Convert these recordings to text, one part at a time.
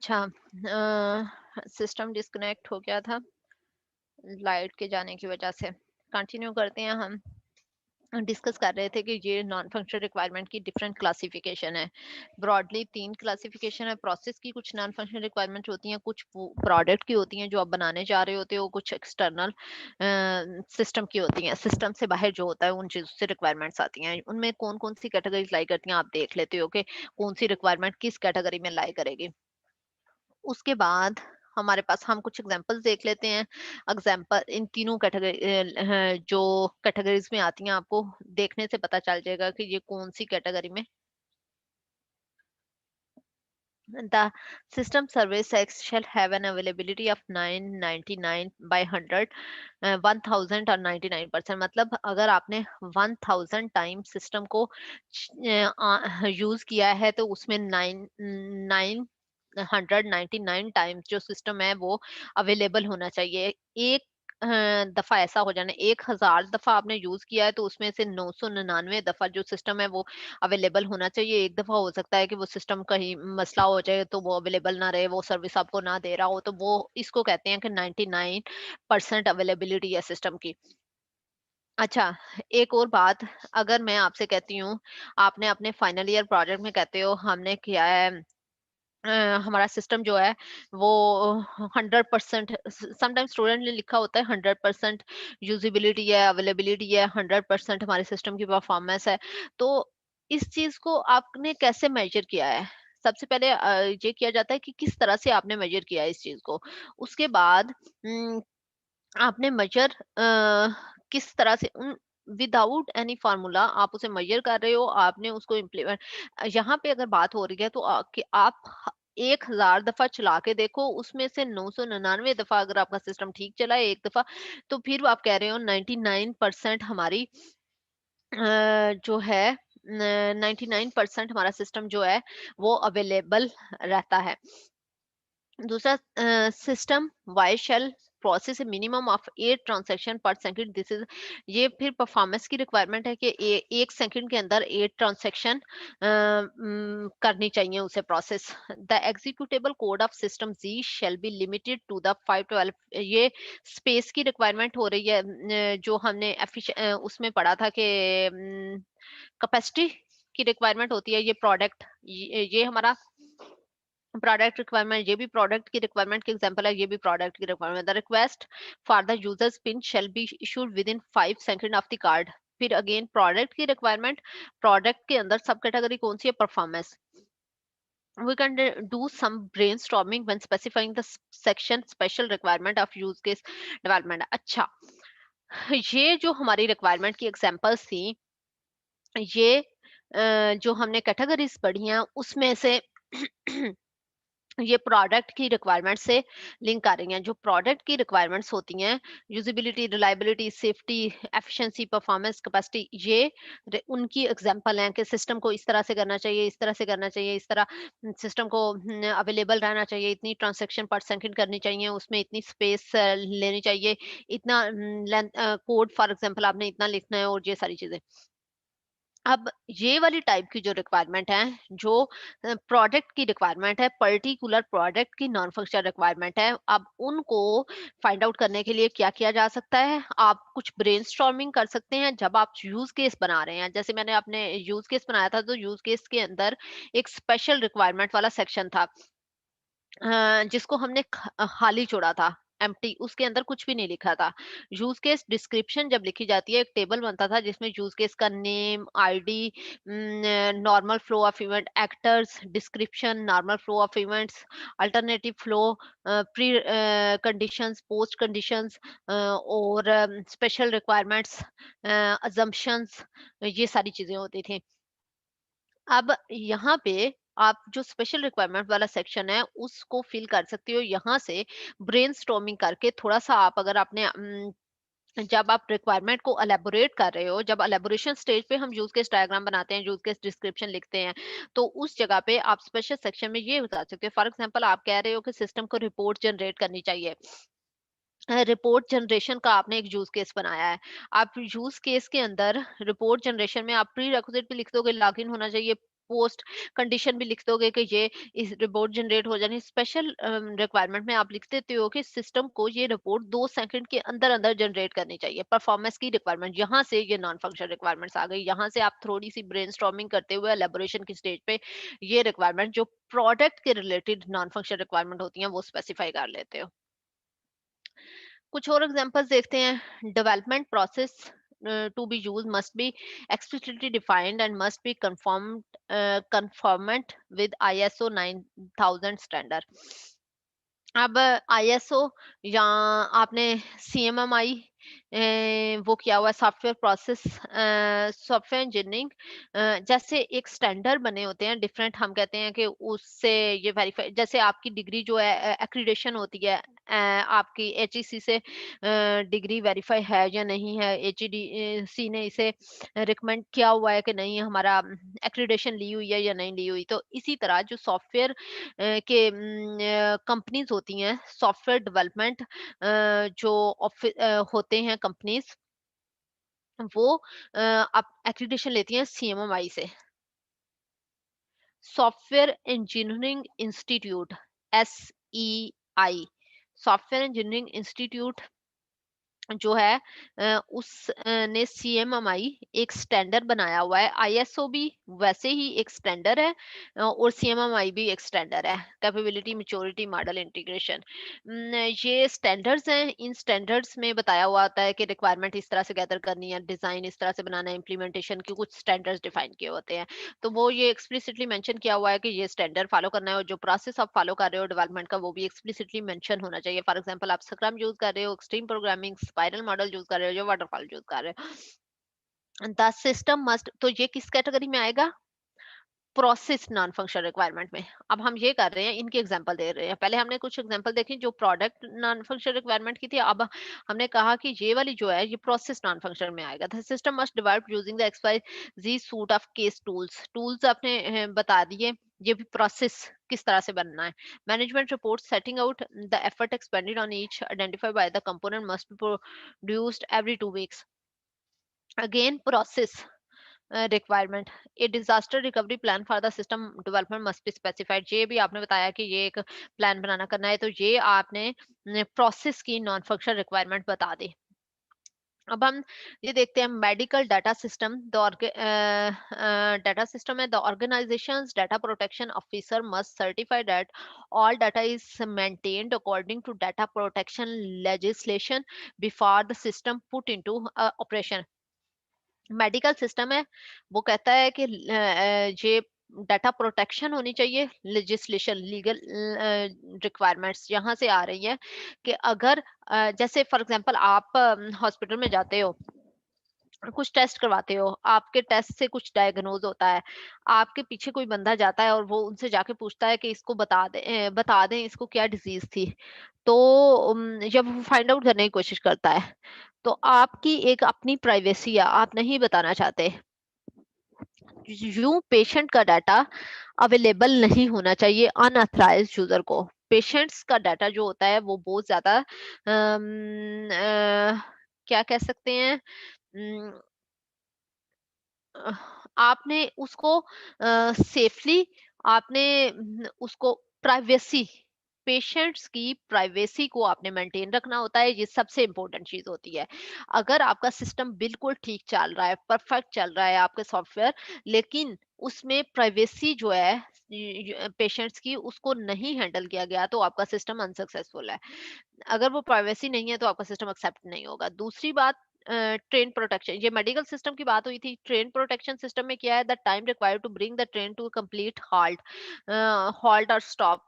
अच्छा, system disconnect हो गया था लाइट के जाने की वजह से। कंटिन्यू करते हैं हम। डिस्कस कर रहे थे कि ये नॉन फंक्शनल रिक्वायरमेंट की डिफरेंट क्लासिफिकेशन है। ब्रॉडली 3 क्लासिफिकेशन है। प्रोसेस की कुछ नॉन फंक्शनल रिक्वायरमेंट होती हैं, कुछ प्रोडक्ट की होती हैं जो आप बनाने जा रहे होते हो, कुछ एक्सटर्नल सिस्टम की होती हैं। सिस्टम से बाहर जो होता है उन चीज़ों से रिक्वायरमेंट्स आती हैं। उनमें कौन कौन सी कैटेगरीज लाई करती हैं आप देख लेते हो कि कौन सी रिक्वायरमेंट किस कैटेगरी में लाई करेगी। उसके बाद हमारे पास हम कुछ एग्जांपल्स देख लेते हैं। एग्जांपल इन तीनों कैटेगरी जो कैटेगरीज में आती हैं, आपको देखने से पता चल जाएगा कि ये कौन सी कैटेगरी में। The system service X shall have an availability of 999 by 100, 1000 और 99%। मतलब अगर आपने 1000 टाइम सिस्टम को यूज किया है तो उसमें 999 टाइम्स जो सिस्टम है वो अवेलेबल होना चाहिए। एक दफा ऐसा हो जाना, 1000 दफा आपने यूज किया है तो उसमें से 999 दफा जो सिस्टम है वो अवेलेबल होना चाहिए। एक दफा हो सकता है कि वो सिस्टम कहीं मसला हो जाए तो वो अवेलेबल ना रहे, वो सर्विस आपको ना दे रहा हो, तो वो इसको कहते हैं कि 99% अवेलेबिलिटी है सिस्टम की। अच्छा, एक और बात, अगर मैं आपसे कहती हूँ, आपने अपने फाइनल ईयर प्रोजेक्ट में कहते हो हमने किया है, अ, हमारा सिस्टम जो है वो 100%, समटाइम स्टूडेंट ने लिखा होता है 100% यूजिबिलिटी है, अवेलेबिलिटी है, 100% हमारे सिस्टम की परफॉर्मेंस है। तो इस चीज को आपने कैसे मेजर किया है? सबसे पहले ये किया जाता है कि किस तरह से आपने मेजर किया है इस चीज को। उसके बाद आपने मेजर किस तरह से उन विदाउट एनी फार्मूला आप उसे मेजर कर रहे हो, आपने उसको इम्प्लीमेंट। यहाँ पे अगर बात हो रही है तो कि आप 1000 दफा चला के देखो, उसमें से 999 दफा अगर आपका सिस्टम ठीक चला है एक दफा, तो फिर आप कह रहे हो 99% हमारी जो है 99% हमारा सिस्टम जो है वो अवेलेबल रहता है। दूसरा, system Y shall process minimum of 8 transaction per second. This is, ये फिर परफॉर्मेंस की रिक्वायरमेंट है कि एक सेकंड के अंदर 8 ट्रांजैक्शन करनी चाहिए उसे process. The executable code of system G shall be limited to the 512। ये स्पेस की रिक्वायरमेंट हो रही है, जो हमने उसमें पढ़ा था कि कैपेसिटी की रिक्वायरमेंट होती है। ये प्रोडक्ट, ये हमारा प्रोडक्ट रिक्वायरमेंट, ये भी प्रोडक्ट की रिक्वायरमेंट की एग्जांपल है, ये भी प्रोडक्ट की requirement. The request for the users pin shall be issued with in 5 second of the card. फिर अगेन प्रोडक्ट की रिक्वायरमेंट, प्रोडक्ट के अंदर सब कैटेगरी कौन सी है? Performance. We can do some brainstorming when specifying the section special requirement of use case development। अच्छा, ये जो हमारी रिक्वायरमेंट की एग्जांपल्स थी, ये जो हमने कैटेगरीज पढ़ी हैं उसमें से ये प्रोडक्ट की रिक्वायरमेंट से लिंक आ रही हैं। जो प्रोडक्ट की रिक्वायरमेंट्स होती हैं, usability, reliability, safety, efficiency, performance, capacity, ये उनकी एग्जांपल हैं कि सिस्टम को इस तरह से करना चाहिए, इस तरह से करना चाहिए, इस तरह सिस्टम को अवेलेबल रहना चाहिए, इतनी ट्रांजैक्शन पर सेकंड करनी चाहिए, उसमें इतनी स्पेस लेनी चाहिए, इतना कोड फॉर एग्जांपल आपने इतना लिखना है, और ये सारी चीजें। अब ये वाली टाइप की जो रिक्वायरमेंट है, जो प्रोडक्ट की रिक्वायरमेंट है, पर्टिकुलर प्रोडक्ट की नॉन फंक्शनल रिक्वायरमेंट है, अब उनको फाइंड आउट करने के लिए क्या किया जा सकता है? आप कुछ ब्रेनस्टॉर्मिंग कर सकते हैं जब आप यूज केस बना रहे हैं। जैसे मैंने अपने यूज केस बनाया था, तो यूज केस के अंदर एक स्पेशल रिक्वायरमेंट वाला सेक्शन था, जिसको हमने खाली छोड़ा था, एम्प्टी, उसके अंदर कुछ भी नहीं लिखा था। यूज केस डिस्क्रिप्शन जब लिखी जाती है, एक टेबल बनता था जिसमें यूज केस का name, ID, normal flow of event, actors, description, normal flow of events, alternative flow, pre conditions, post conditions, और स्पेशल रिक्वायरमेंट्स, अजम्पशंस, ये सारी चीजें होती थी। अब यहाँ पे आप जो स्पेशल रिक्वायरमेंट वाला सेक्शन है उसको फिल कर सकते हो यहाँ से, ब्रेनस्टॉर्मिंग करके थोड़ा सा। आप अगर आपने जब आप रिक्वायरमेंट को एलेबोरेट कर रहे हो, जब एलेबोरेशन स्टेज पे हम यूज केस डायग्राम बनाते हैं, यूज केस डिस्क्रिप्शन लिखते हैं, तो उस जगह पे आप स्पेशल सेक्शन में ये बता सकते हो। फॉर एग्जांपल आप कह रहे हो कि सिस्टम को रिपोर्ट जनरेट करनी चाहिए, रिपोर्ट जनरेशन का आपने एक यूज केस बनाया है। आप यूज केस के अंदर रिपोर्ट जनरेशन में आप प्री रिक्विजिट भी लिख दोगे, लॉगिन होना चाहिए, पोस्ट कंडीशन भी लिख दोगे कि ये इस रिपोर्ट जनरेट हो जानी। स्पेशल रिक्वायरमेंट में आप लिख देते हो कि सिस्टम को ये रिपोर्ट 2 सेकंड के अंदर अंदर जनरेट करनी चाहिए। परफॉर्मेंस की रिक्वायरमेंट, यहाँ से ये नॉन फंक्शनल रिक्वायरमेंट्स आ गई। यहाँ से आप थोड़ी सी ब्रेनस्टॉर्मिंग करते हुए एलेबोरेशन की स्टेज पे ये रिक्वायरमेंट जो प्रोडक्ट के रिलेटेड नॉन फंक्शनल रिक्वायरमेंट होती हैं वो स्पेसिफाई कर लेते हो। कुछ और एग्जांपल्स देखते हैं। Development process to be used must be explicitly defined and must be conformant with ISO 9000 standard। अब आईएसओ या आपने सीएमएमआई वो किया हुआ है, सॉफ्टवेयर प्रोसेस सॉफ्टवेयर इंजीनियरिंग, जैसे एक स्टैंडर्ड बने होते हैं डिफरेंट। हम कहते हैं कि उससे ये वेरीफाई, जैसे आपकी डिग्री जो है एक्रीडेशन होती है, आपकी एचईसी से डिग्री वेरीफाई है या नहीं है, एचईडी ने इसे रिकमेंड किया हुआ है कि नहीं, हमारा एक्रीडेशन ली हुई है या नहीं ली हुई। तो इसी तरह जो सॉफ्टवेयर के कंपनीज होती हैं, सॉफ्टवेयर डेवलपमेंट जो होते हैं कंपनीज, वो आप एक्रीडिटेशन लेती हैं सीएमएमआई से, software engineering institute, SEI. Software engineering institute जो है ने सीएमएमआई एक स्टैंडर्ड बनाया हुआ है। आईएसओ भी वैसे ही एक स्टैंडर्ड है, और सीएमएमआई भी एक स्टैंडर्ड है, कैपेबिलिटी मैच्योरिटी मॉडल इंटीग्रेशन। ये स्टैंडर्ड्स हैं। इन स्टैंडर्ड्स में बताया हुआ होता है कि रिक्वायरमेंट इस तरह से गैदर करनी है, डिजाइन इस तरह से बनाना है, इम्प्लीमेंटेशन के कुछ स्टैंडर्ड्स डिफाइन किए होते हैं। तो वो ये एक्सप्लिसिटली मेंशन किया हुआ है कि ये स्टैंडर्ड फॉलो करना है, और जो प्रोसेस आप फॉलो कर रहे हो डेवलपमेंट का वो भी एक्सप्लिसिटली मेंशन होना चाहिए। फॉर एग्जांपल आप स्क्रम यूज कर रहे हो, extreme programming, spiral model use कर रहे हो, या वाटरफॉल यूज कर रहे हो। द सिस्टम मस्ट, तो ये किस कैटेगरी में आएगा? प्रोसेस नॉन फंक्शनल रिक्वायरमेंट में। अब हम ये कर रहे हैं, इनके एग्जांपल दे रहे हैं। पहले हमने कुछ एग्जांपल देखी जो प्रोडक्ट नॉन फंक्शनल रिक्वायरमेंट की थी। अब हमने कहा कि ये वाली जो है ये प्रोसेस नॉन फंक्शनल में आएगा। The system must develop using the XY Z suite of case tools. Tools आपने बता दिए, ये भी प्रोसेस किस तरह से बनना है। Management report setting out the effort expanded on each identified by the component must be produced every 2 weeks. Again process requirement, A disaster recovery plan for the system development must be specified. ये भी आपने बताया कि ये एक plan बनाना करना है, तो ये आपने प्रोसेस की नॉन फंक्शनल रिक्वायरमेंट बता दी। अब हम ये देखते हैं medical data system. The data system है the organisation's data protection officer must certify that all data is maintained according to data protection legislation before the system put into operation. Medical system है, वो कहता है कि ये data protection होनी चाहिए। Legislation, legal requirements यहाँ से आ रही है कि अगर जैसे फॉर एग्जांपल आप हॉस्पिटल में जाते हो, कुछ टेस्ट करवाते हो, आपके टेस्ट से कुछ डायग्नोज होता है, आपके पीछे कोई बंदा जाता है और वो उनसे जाके पूछता है कि इसको बता दें इसको क्या डिजीज थी। तो जब वो फाइंड आउट करने की कोशिश करता है, तो आपकी एक अपनी प्राइवेसी है, आप नहीं बताना चाहते। यूं पेशेंट का डाटा अवेलेबल नहीं होना चाहिए अनऑथराइज्ड यूजर को। पेशेंट्स का डाटा जो होता है वो बहुत ज्यादा क्या कह सकते हैं, अ, आपने उसको सेफली, आपने उसको प्राइवेसी, पेशेंट्स की प्राइवेसी को आपने मेंटेन रखना होता है। ये सबसे इंपॉर्टेंट चीज होती है। अगर आपका सिस्टम बिल्कुल ठीक चल रहा है, परफेक्ट चल रहा है आपके सॉफ्टवेयर, लेकिन उसमें प्राइवेसी जो है पेशेंट्स की उसको नहीं हैंडल किया गया, तो आपका सिस्टम अनसक्सेसफुल है। अगर वो प्राइवेसी नहीं है तो आपका सिस्टम एक्सेप्ट नहीं होगा। दूसरी बात, ट्रेन प्रोटेक्शन, ये मेडिकल सिस्टम की बात हुई थी। ट्रेन प्रोटेक्शन सिस्टम में क्या है? The time required to bring the train to complete halt और stop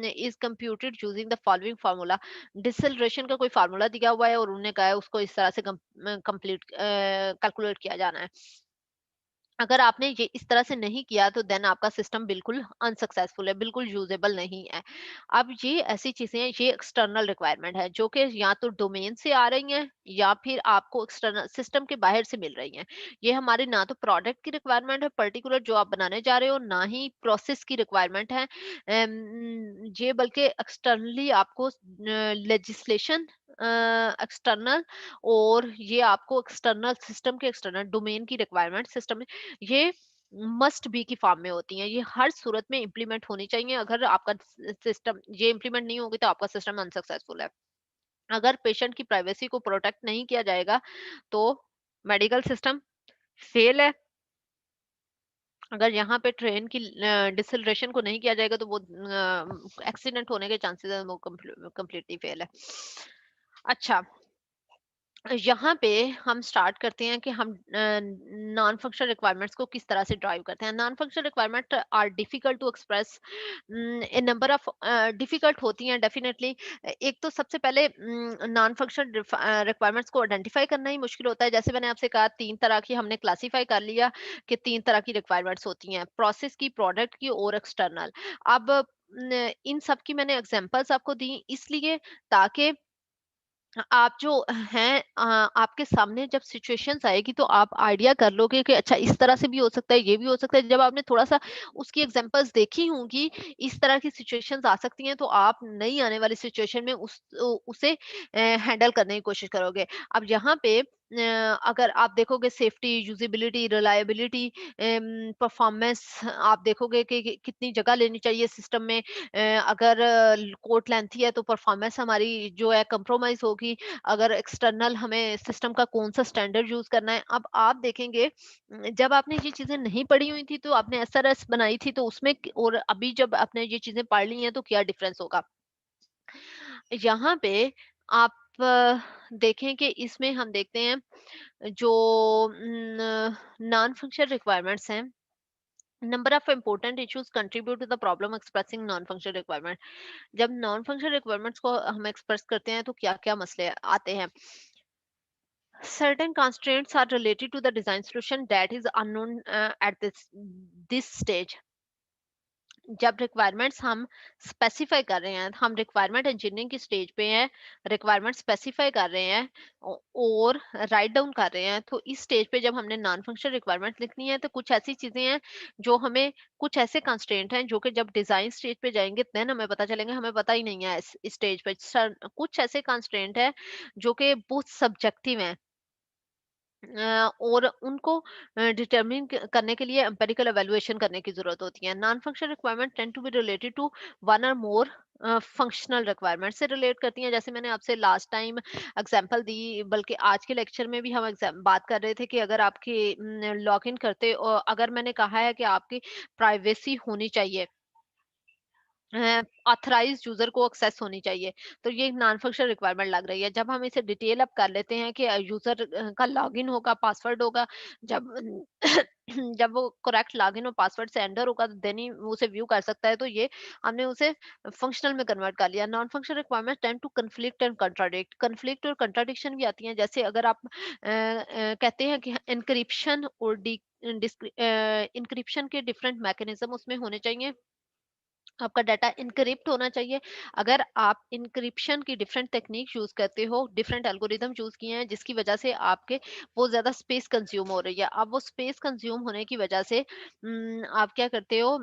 is computed using the following formula. Deceleration का कोई फार्मूला दिया हुआ है और उन्होंने कहा है उसको इस तरह से कंप्लीट कैलकुलेट किया जाना है। अगर आपने ये इस तरह से नहीं किया तो देन आपका सिस्टम बिल्कुल अनसक्सेसफुल है, बिल्कुल यूजेबल नहीं है। अब ये ऐसी चीजें हैं, ये एक्सटर्नल रिक्वायरमेंट है जो कि या तो डोमेन से आ रही हैं या फिर आपको एक्सटर्नल सिस्टम के बाहर से मिल रही हैं। ये हमारे ना तो प्रोडक्ट की रिक्वायरमेंट है पर्टिकुलर जो आप बनाने जा रहे हो, ना ही प्रोसेस की रिक्वायरमेंट है। ये बल्कि एक्सटर्नली आपको लेजिस्लेशन एक्सटर्नल, और ये आपको एक्सटर्नल सिस्टम के एक्सटर्नल डोमेन की रिक्वायरमेंट सिस्टम, ये मस्ट बी की फॉर्म में होती हैं। ये हर सूरत में इम्प्लीमेंट होनी चाहिए। अगर आपका सिस्टम ये इम्प्लीमेंट नहीं होगी तो आपका सिस्टम अनसक्सेसफुल है। अगर पेशेंट की प्राइवेसी को प्रोटेक्ट नहीं किया जाएगा तो मेडिकल सिस्टम फेल है। अगर यहाँ पे ट्रेन की डिसलरेशन को नहीं किया जाएगा तो वो एक्सीडेंट होने के चांसेस है, वो कंप्लीटली फेल है। अच्छा, यहाँ पे हम स्टार्ट करते हैं कि हम नॉन फंक्शनल रिक्वायरमेंट्स को किस तरह से ड्राइव करते हैं। Non functional requirement are difficult to express, a number of difficult होती हैं डेफिनेटली। एक तो सबसे पहले नॉन फंक्शनल रिक्वायरमेंट्स को आइडेंटिफाई करना ही मुश्किल होता है। जैसे मैंने आपसे कहा, तीन तरह की हमने क्लासीफाई कर लिया कि तीन तरह की रिक्वायरमेंट्स होती हैं, प्रोसेस की, प्रोडक्ट की और एक्सटर्नल। अब इन सब की मैंने एग्जांपल्स आपको दी इसलिए ताकि आप जो हैं आपके सामने जब सिचुएशंस आएगी तो आप आइडिया कर लोगे कि अच्छा इस तरह से भी हो सकता है, ये भी हो सकता है। जब आपने थोड़ा-सा उसकी एग्जांपल्स देखी होंगी, इस तरह की सिचुएशंस आ सकती हैं, तो आप नई आने वाली सिचुएशन में उसे हैंडल करने की कोशिश करोगे। अब यहाँ पे अगर आप देखोगे सेफ्टी, यूजेबिलिटी, रिलायबिलिटी, परफॉर्मेंस, आप देखोगे कि कितनी जगह लेनी चाहिए सिस्टम में। अगर कोड लेंथी है तो परफॉर्मेंस हमारी जो है कंप्रोमाइज होगी। अगर एक्सटर्नल हमें सिस्टम का कौन सा स्टैंडर्ड यूज करना है। अब आप देखेंगे जब आपने ये चीजें नहीं पढ़ी हुई थी तो आपने एसआरएस बनाई थी, तो उसमें और अभी जब आपने ये चीजें पढ़ ली हैं तो क्या डिफरेंस होगा। यहाँ पे आप देखें कि इसमें हम देखते हैं जो नॉन फंक्शनल रिक्वायरमेंट्स हैं, number of important issues contribute to the problem expressing non functional requirement. जब नॉन फंक्शनल रिक्वायरमेंट्स को हम एक्सप्रेस करते हैं तो क्या क्या मसले आते हैं। Certain constraints are related to the design solution that is unknown at this stage. जब रिक्वायरमेंट्स हम स्पेसिफाई कर रहे हैं, हम रिक्वायरमेंट इंजीनियरिंग की स्टेज पे हैं, रिक्वायरमेंट स्पेसिफाई कर रहे हैं और राइट डाउन कर रहे हैं, तो इस स्टेज पे जब हमने नॉन फंक्शनल रिक्वायरमेंट लिखनी है तो कुछ ऐसी चीजें हैं जो हमें, कुछ ऐसे कंस्ट्रेंट हैं जो कि जब डिजाइन स्टेज पे जाएंगे देन हमें पता चलेंगे, हमें पता ही नहीं है इस स्टेज पे। कुछ ऐसे कंस्ट्रेंट है जो कि बहुत सब्जेक्टिव हैं और उनको डिटरमिन करने के लिए एम्पिरिकल एवेलुएशन करने की जरूरत होती है। Non functional requirement tend to be related to one और मोर फंक्शनल रिक्वायरमेंट से रिलेट करती हैं। जैसे मैंने आपसे लास्ट टाइम एग्जांपल दी, बल्कि आज के लेक्चर में भी हम बात कर रहे थे कि अगर आपकी लॉग इन करते और अगर मैंने कहा है कि आपकी प्राइवेसी होनी चाहिए, ऑथराइज्ड यूजर को एक्सेस होनी चाहिए, तो ये नॉन फंक्शनल रिक्वायरमेंट लग रही है। जब हम इसे डिटेल अप कर लेते हैं कि यूजर का लॉगिन होगा, पासवर्ड होगा, जब जब वो करेक्ट लॉगिन और पासवर्ड से एंटर होगा देन ही वो उसे व्यू कर सकता है, तो ये हमने उसे फंक्शनल में कन्वर्ट कर लिया। Non functional requirement tend to conflict and contradict, conflict और कंट्राडिक्शन भी आती हैं। जैसे अगर आप कहते हैं कि एनक्रिप्शन और डी इंक्रिप्शन के डिफरेंट मैकेनिज्म उसमें होने चाहिए, आपका डाटा इनक्रिप्ट होना चाहिए। अगर आप इनक्रिप्शन की डिफरेंट टेक्निक यूज करते हो, डिफरेंट एल्गोरिदम यूज किए हैं जिसकी वजह से आपके बहुत ज्यादा स्पेस कंज्यूम हो रही है, अब वो स्पेस कंज्यूम होने की वजह से आप क्या करते हो,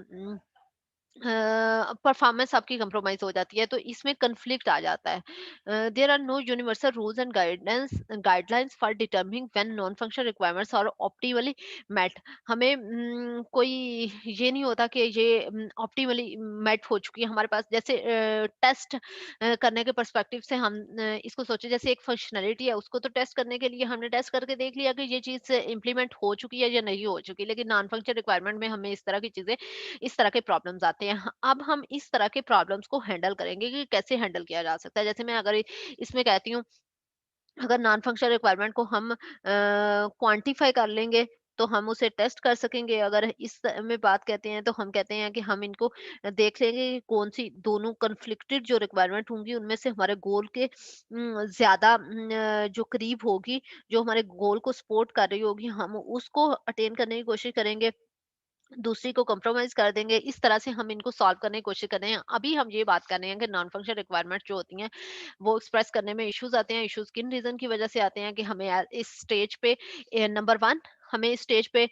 परफॉर्मेंस आपकी कंप्रोमाइज हो जाती है, तो इसमें कन्फ्लिक्ट आ जाता है। There are no universal rules and guidelines for determining when non functional requirements are optimally met. हमें कोई ये नहीं होता कि ये ऑप्टिमली मेट हो चुकी है हमारे पास। जैसे टेस्ट करने के पर्सपेक्टिव से हम इसको सोचे, जैसे एक फंक्शनैलिटी है उसको तो टेस्ट करने के लिए हमने टेस्ट करके देख लिया कि ये चीज इम्प्लीमेंट हो चुकी है या नहीं हो चुकी, लेकिन नॉन फंक्शनल रिक्वायरमेंट में हमें इस तरह की चीजें, इस तरह के प्रॉब्लम्स आते हैं। अब हम इस तरह के प्रॉब्लम्स को हैंडल करेंगे कि कैसे हैंडल किया जा सकता है। जैसे मैं अगर इसमें कहती हूँ, अगर नॉन फंक्शनल रिक्वायरमेंट को हम क्वांटिफाई कर लेंगे तो हम उसे टेस्ट कर सकेंगे। अगर इस में बात कहते हैं तो हम कहते हैं कि हम इनको देख लेंगे कि कौन सी दोनों कन्फ्लिक्टेड जो रिक्वायरमेंट होंगी उनमें से हमारे गोल के ज्यादा जो करीब होगी, जो हमारे गोल को सपोर्ट कर रही होगी, हम उसको अटेन करने की कोशिश करेंगे, दूसरी को कंप्रोमाइज कर देंगे। इस तरह से हम इनको सॉल्व करने की कोशिश कर रहे हैं। अभी हम ये बात कर रहे हैं कि नॉन फंक्शनल रिक्वायरमेंट जो होती हैं वो एक्सप्रेस करने में इश्यूज आते हैं। इश्यूज किन रीजन की वजह से आते हैं कि हमें इस स्टेज पे नंबर वन हमें स्टेज पे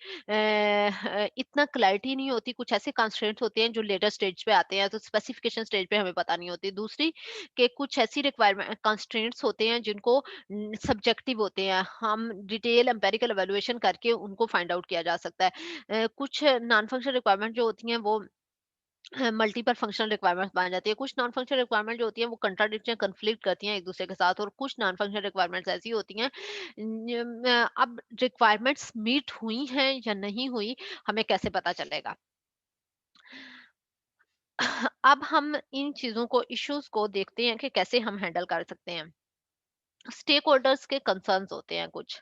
इतना क्लैरिटी नहीं होती, कुछ ऐसे कंस्ट्रेंट्स होते हैं जो लेटर स्टेज पे आते हैं, तो स्पेसिफिकेशन स्टेज पे हमें पता नहीं होती। दूसरी के कुछ ऐसी रिक्वायरमेंट कंस्ट्रेंट्स होते हैं जिनको सब्जेक्टिव होते हैं, हम डिटेल एम्पेरिकल एवेल्युएशन करके उनको फाइंड आउट किया जा सकता है। कुछ नॉन फंक्शनल रिक्वायरमेंट जो होती हैं वो मल्टीपल फंक्शनल रिक्वायरमेंट्स बन जाती है। कुछ नॉन फंक्शनल रिक्वायरमेंट जो होती है वो कंट्राडिक्ट या कन्फ्लिक्ट करती हैं एक दूसरे के साथ, और कुछ नॉन फंक्शनल रिक्वायरमेंट्स ऐसी होती हैं अब रिक्वायरमेंट्स मीट हुई हैं या नहीं हुई, हमें कैसे पता चलेगा? अब हम इन चीजों को, इश्यूज को देखते हैं कि कैसे हम हैंडल कर सकते हैं। स्टेक होल्डर्स के कंसर्न्स होते हैं कुछ।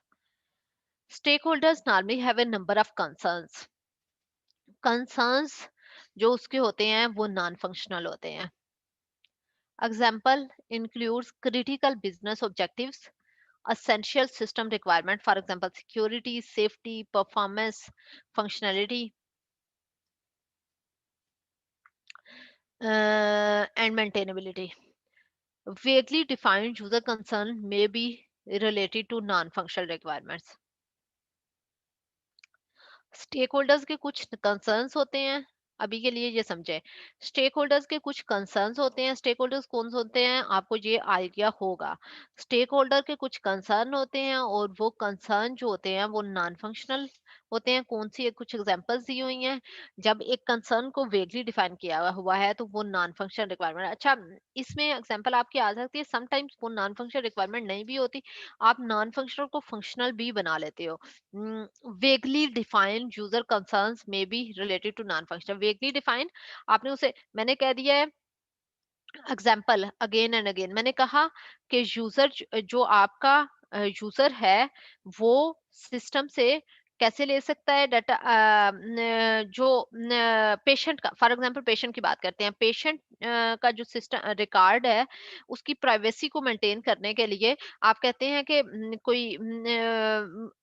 Stakeholders normally have a number of concerns. Concerns जो उसके होते हैं वो नॉन फंक्शनल होते हैं। Example includes critical business objectives, essential system requirement, for example, security, safety, performance, functionality, and maintainability. Vaguely defined user concern may be related to non-functional requirements. Stakeholders के कुछ concerns होते हैं, अभी के लिए ये समझे। स्टेक होल्डर्स के कुछ कंसर्न्स होते हैं। स्टेक होल्डर्स कौन से होते हैं, आपको ये आइडिया होगा। स्टेक होल्डर के कुछ कंसर्न होते हैं और वो कंसर्न जो होते हैं वो नॉन फंक्शनल होते हैं। कौन सी, कुछ एग्जांपल्स दी हुई हैं। जब एक कंसर्न को वेगली डिफाइन किया हुआ है तो वो नॉन फंक्शनल रिक्वायरमेंट। अच्छा, इसमें एग्जांपल आपकी आ सकती है, समटाइम्स वो नॉन फंक्शनल रिक्वायरमेंट नहीं भी होती, आप नॉन फंक्शनल को फंक्शनल भी बना लेते हो। vaguely defined user concerns may be related to non-functional। vaguely defined, आपने उसे, मैंने कह दिया है एग्जाम्पल अगेन एंड अगेन, मैंने कहा कि यूजर जो आपका यूजर है वो सिस्टम से कैसे ले सकता है डाटा, जो पेशेंट का, फॉर एग्जांपल पेशेंट की बात करते हैं। पेशेंट का जो सिस्टम रिकॉर्ड है उसकी प्राइवेसी को मेंटेन करने के लिए आप कहते हैं कि कोई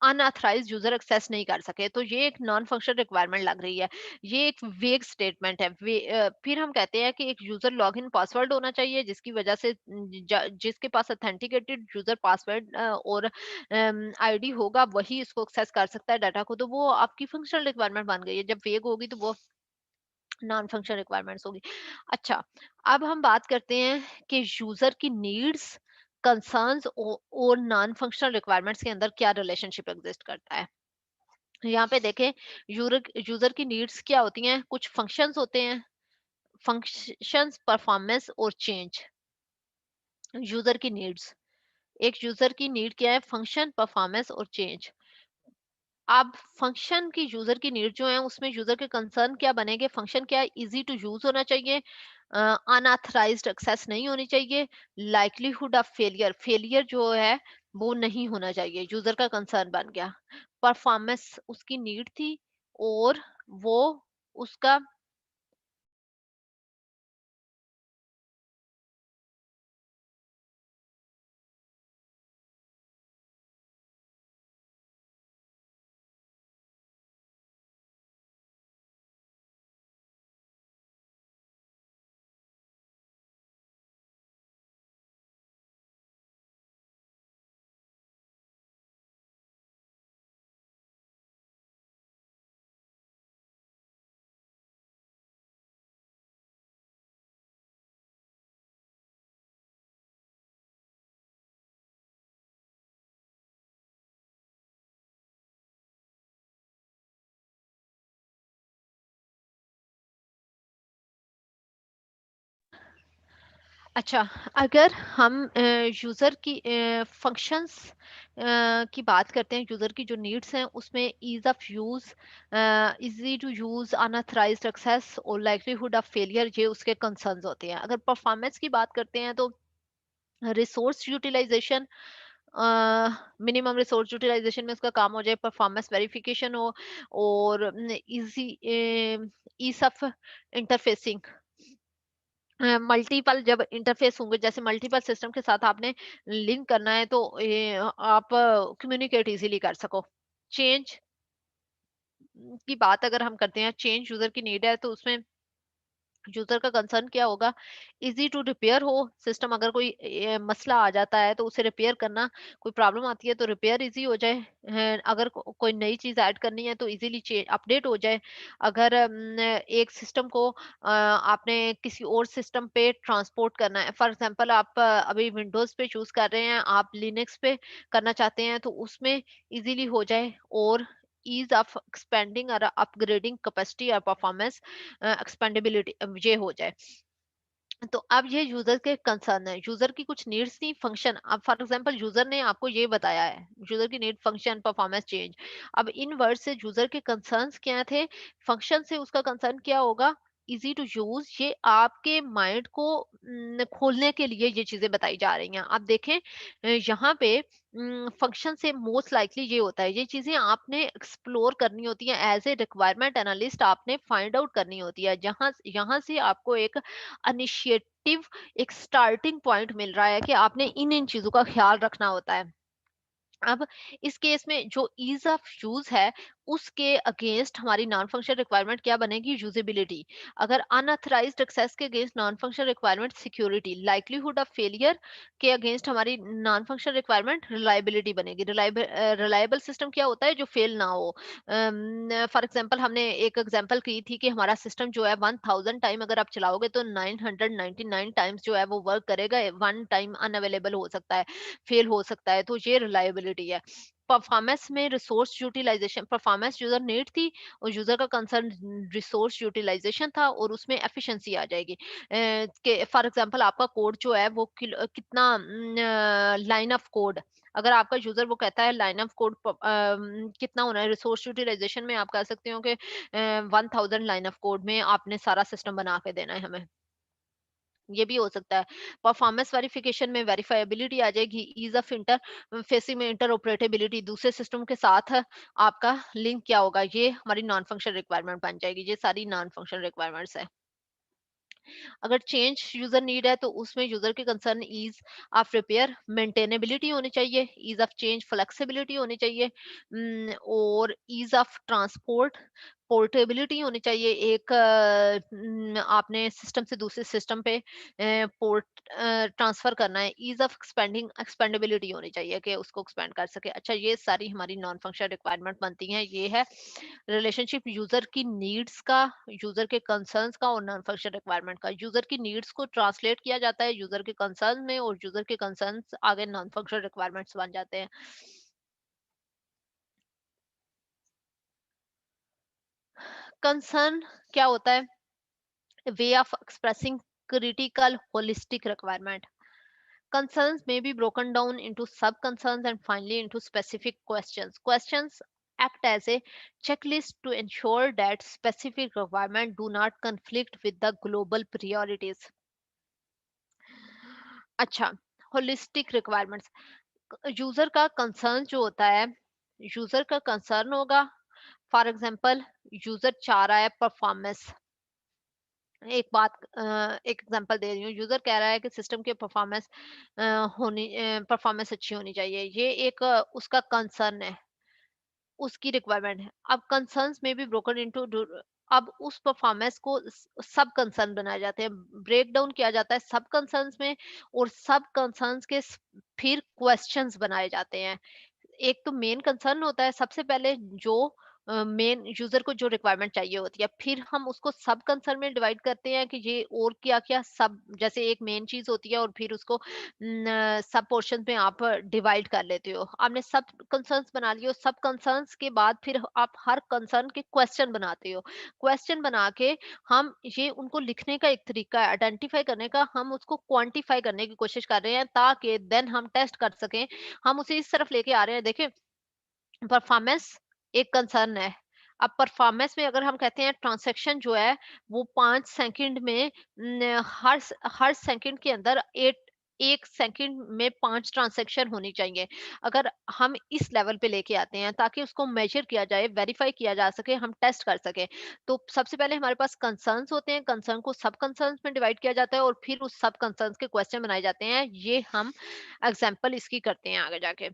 अनऑथराइज्ड यूजर एक्सेस नहीं कर सके, तो ये एक नॉन फंक्शनल रिक्वायरमेंट लग रही है। ये एक वेग स्टेटमेंट है। फिर हम कहते हैं कि एक यूजर लॉगिन पासवर्ड होना चाहिए जिसकी वजह से जिसके पास ऑथेंटिकेटेड यूजर पासवर्ड और आईडी होगा वही इसको एक्सेस कर सकता है डाटा को, तो वो आपकी फंक्शनल रिक्वायरमेंट बन गई है। जब वेग होगी तो वो नॉन फंक्शनल रिक्वायरमेंट्स होगी। अच्छा, अब हम बात करते हैं कि यूजर की नीड्स, कंसर्न्स और नॉन फंक्शनल रिक्वायरमेंट्स के अंदर क्या रिलेशनशिप एग्जिस्ट करता है। यहाँ पे देखें, यूजर यूजर की नीड्स क्या होती हैं। कुछ फंक्शंस होते हैं, फंक्शंस, परफॉर्मेंस और चेंज। यूजर की नीड्स, एक यूजर की नीड क्या है, फंक्शन, परफॉर्मेंस और चेंज। अब फंक्शन की, यूजर की नीड जो है उसमें यूजर के कंसर्न क्या बनेंगे। फंक्शन क्या है, इजी टू यूज होना चाहिए, अनऑथराइज्ड एक्सेस नहीं होनी चाहिए, लाइकलीहुड ऑफ फेलियर, फेलियर जो है वो नहीं होना चाहिए, यूजर का कंसर्न बन गया। परफॉर्मेंस उसकी नीड थी और वो उसका, अच्छा, अगर हम यूज़र की फंक्शंस की बात करते हैं, यूज़र की जो नीड्स हैं उसमें ease of use, easy to use, unauthorized access और लाइक्लीहुड ऑफ फेलियर, ये उसके कंसर्न्स होते हैं। अगर परफॉर्मेंस की बात करते हैं तो resource utilization, minimum resource utilization में उसका काम हो जाए, परफॉर्मेंस वेरिफिकेशन हो, और easy ease of interfacing. Multiple जब इंटरफेस होंगे, जैसे मल्टीपल सिस्टम के साथ आपने लिंक करना है तो आप कम्युनिकेट इजीली कर सको। चेंज की बात अगर हम करते हैं, चेंज यूजर की नीड है तो उसमें यूजर का कंसर्न क्या होगा, इजी टू रिपेयर हो सिस्टम। अगर कोई मसला आ जाता है तो उसे रिपेयर करना, कोई प्रॉब्लम आती है तो रिपेयर इजी हो जाए। अगर कोई नई चीज ऐड करनी है तो इजीली अपडेट हो जाए। अगर एक सिस्टम को आपने किसी और सिस्टम पे ट्रांसपोर्ट करना है, फॉर एग्जांपल आप अभी विंडोज पे चूज कर रहे हैं, आप लिनक्स पे करना चाहते हैं, तो उसमें इजीली हो जाए। और ईज ऑफ एक्सपेंडिंग और अपग्रेडिंग कैपेसिटी और परफॉर्मेंस एक्सपेंडेबिलिटी ये हो जाए। तो अब ये यूजर के कंसर्न है, यूजर की कुछ नीड्स थी, फंक्शन। अब फॉर एग्जांपल यूजर ने आपको ये बताया है, यूजर की नीड, फंक्शन, परफॉर्मेंस चेंज। अब इन वर्ड से यूजर के कंसर्न्स क्या थे, फंक्शन से उसका कंसर्न क्या होगा, इजी टू यूज। ये आपके माइंड को खोलने के लिए ये चीजें बताई जा रही हैं। आप देखें यहाँ पे फंक्शन से मोस्ट लाइकली ये होता है, ये चीजें आपने एक्सप्लोर करनी होती हैं, एज ए रिक्वायरमेंट एनालिस्ट आपने फाइंड आउट करनी होती है। जहाँ यहाँ से आपको एक इनिशिएटिव, एक स्टार्टिंग पॉइंट मिल रहा है कि आपने इन इन चीजों का ख्याल रखना होता है। अब इस केस में जो ईज ऑफ यूज है, उसके अगेंस्ट हमारी नॉन फंक्शनल रिक्वायरमेंट क्या बनेगी, यूजेबिलिटी। अगर अनऑथराइज्ड एक्सेस के against non functional requirement security, likelihood of failure के अगेंस्ट हमारी नॉन फंक्शनल रिक्वायरमेंट रिलायबिलिटी बनेगी। रिलायबल सिस्टम क्या होता है, जो फेल ना हो। फॉर एग्जांपल हमने एक एग्जांपल की थी कि हमारा सिस्टम जो है 1000 टाइम अगर आप चलाओगे तो 999 टाइम्स जो है वो वर्क करेगा, वन टाइम अनअवेलेबल हो सकता है, फेल हो सकता है। तो ये रिलायबिलिटी है। परफॉर्मेंस में resource utilization, performance user need थी और यूजर का कंसर्न रिसोर्स यूटिलाइजेशन था, और उसमें एफिशिएंसी आ जाएगी। कि फॉर एग्जांपल आपका कोड जो है वो कितना लाइन ऑफ कोड, अगर आपका यूजर वो कहता है लाइन ऑफ कोड कितना होना है, रिसोर्स यूटिलाइजेशन में आप कह सकते हो कि 1000 लाइन ऑफ कोड में आपने सारा सिस्टम बना के देना है हमें। ये भी हो सकता है। परफॉर्मेंस वेरिफिकेशन में वेरिफाइबिलिटी आ जाएगी। ईज ऑफ इंटर फेसिंग में इंटरऑपरेटेबिलिटी, दूसरे सिस्टम के साथ आपका लिंक क्या होगा, ये हमारी नॉन फंक्शनल रिक्वायरमेंट बन जाएगी। ये सारी नॉन फंक्शनल रिक्वायरमेंट्स है। अगर चेंज यूजर नीड है तो उसमें यूजर के concern ease of repair, maintainability होनी चाहिए, ईज ऑफ चेंज फ्लेक्सिबिलिटी होनी चाहिए, और ईज ऑफ ट्रांसपोर्ट, पोर्टेबिलिटी होनी चाहिए। एक आपने सिस्टम से दूसरे सिस्टम पे पोर्ट ट्रांसफर करना है, ईज ऑफ एक्सपेंडिंग, एक्सपेंडेबिलिटी होनी चाहिए कि उसको एक्सपेंड कर सके। अच्छा, ये सारी हमारी नॉन फंक्शनल रिक्वायरमेंट बनती हैं। ये है रिलेशनशिप यूजर की नीड्स का, यूजर के कंसर्न्स का और नॉन फंक्शनल रिक्वायरमेंट का। यूजर की नीड्स को ट्रांसलेट किया जाता है यूजर के कंसर्न में, और यूजर के कंसर्न्स आगे नॉन फंक्शनल रिक्वायरमेंट्स बन जाते हैं। कंसर्न क्या होता है, way of expressing critical holistic requirement. Concerns may be broken down into sub concerns and finally into specific questions. Questions act as a checklist to ensure that specific requirements do not conflict with the global priorities. अच्छा, holistic requirements, user का concern जो होता है, user का concern होगा। For example, user चाह रहा है परफॉर्मेंस। एक बात एक एग्जांपल दे रही हूँ, यूजर कह रहा है कि सिस्टम के परफॉर्मेंस होनी परफॉर्मेंस अच्छी होनी चाहिए। ये एक उसका कंसर्न है, उसकी रिक्वायरमेंट है। अब कंसर्न्स में भी ब्रोकन इनटू, अब उस परफॉर्मेंस को सब कंसर्न बनाए जाते हैं, ब्रेक डाउन किया जाता है सब कंसर्न्स में, और सब कंसर्न्स के फिर क्वेश्चंस बनाए जाते हैं। एक तो मेन कंसर्न होता है सबसे पहले, जो मेन यूजर को जो रिक्वायरमेंट चाहिए होती है, फिर हम उसको सब कंसर्न में डिवाइड करते हैं कि ये और क्या क्या सब, जैसे एक मेन चीज होती है और फिर उसको सब पोर्शन में आप डिवाइड कर लेते हो। आपने सब कंसर्न्स बना लिए, सब कंसर्न्स के बाद फिर आप हर कंसर्न के क्वेश्चन बनाते हो। क्वेश्चन बना के हम ये उनको लिखने का एक तरीका है, आइडेंटिफाई करने का, हम उसको क्वांटिफाई करने की कोशिश कर रहे हैं ताकि देन हम टेस्ट कर सकें। हम उसे इस तरफ लेके आ रहे हैं, देखिए परफॉर्मेंस एक कंसर्न है। अब परफॉर्मेंस में अगर हम कहते हैं ट्रांजैक्शन जो है वो 5 सेकंड में, हर सेकंड के अंदर 1 सेकंड में 5 ट्रांजैक्शन होनी चाहिए। अगर हम इस लेवल पे लेके आते हैं ताकि उसको मेजर किया जाए, वेरीफाई किया जा सके, हम टेस्ट कर सके, तो सबसे पहले हमारे पास कंसर्न्स होते हैं, कंसर्न को सब कंसर्न्स में डिवाइड किया जाता है और फिर उस सब कंसर्न्स के क्वेश्चन बनाए जाते हैं। ये हम एग्जांपल इसकी करते हैं आगे जाके।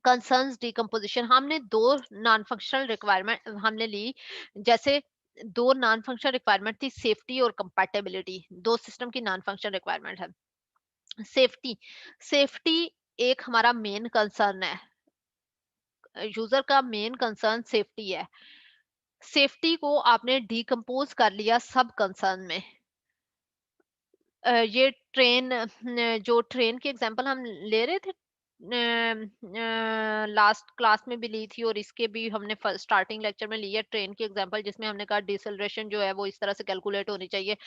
कंसर्न्स डिकम्पोजिशन, हमने दो नॉन फंक्शनल रिक्वायरमेंट हमने ली, जैसे दो नॉन फंक्शनल रिक्वायरमेंट थी, सेफ्टी और कंपैटिबिलिटी, दो सिस्टम की नॉन फंक्शनल रिक्वायरमेंट है। सेफ्टी, सेफ्टी एक हमारा मेन कंसर्न है। यूजर का मेन कंसर्न सेफ्टी है। सेफ्टी को आपने डिकम्पोज कर लिया सब कंसर्न में। ये ट्रेन, जो ट्रेन की एग्जांपल हम ले रहे थे, लास्ट क्लास में भी ली थी और इसके भी हमने स्टार्टिंग लेक्चर में ली है ट्रेन की एग्जांपल, जिसमें हमने कहा डिसलरेशन जो है वो इस तरह से कैलकुलेट होनी चाहिए।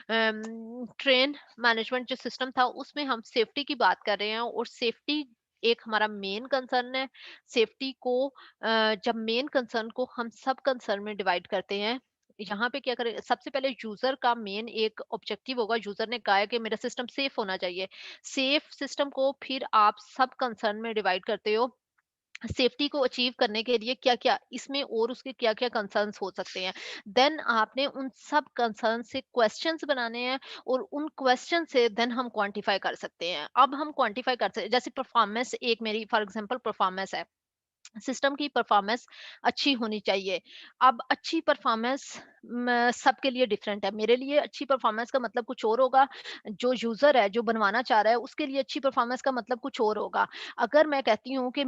ट्रेन मैनेजमेंट जो सिस्टम था उसमें हम सेफ्टी की बात कर रहे हैं, और सेफ्टी एक हमारा मेन कंसर्न है। सेफ्टी को जब मेन कंसर्न को हम सब कंसर्न में डिवाइड करते हैं, यहाँ पे क्या करें, सबसे पहले यूजर का मेन एक ऑब्जेक्टिव होगा। यूजर ने कहा है कि मेरा सिस्टम सेफ होना चाहिए। सेफ सिस्टम को फिर आप सब कंसर्न में डिवाइड करते हो। सेफ्टी को अचीव करने के लिए क्या क्या इसमें और उसके क्या क्या कंसर्न्स हो सकते हैं, देन आपने उन सब कंसर्न से क्वेश्चंस बनाने हैं, और उन क्वेश्चन से देन हम क्वांटिफाई कर सकते हैं। अब हम क्वांटिफाई कर सकते हैं, जैसे परफॉर्मेंस, एक मेरी फॉर एग्जांपल परफॉर्मेंस है, सिस्टम की परफॉर्मेंस अच्छी होनी चाहिए। अब अच्छी परफॉर्मेंस सबके लिए डिफरेंट है। मेरे लिए अच्छी परफॉर्मेंस का मतलब कुछ और होगा, जो यूजर है जो बनवाना चाह रहा है उसके लिए अच्छी परफॉर्मेंस का मतलब कुछ और होगा। अगर मैं कहती हूँ कि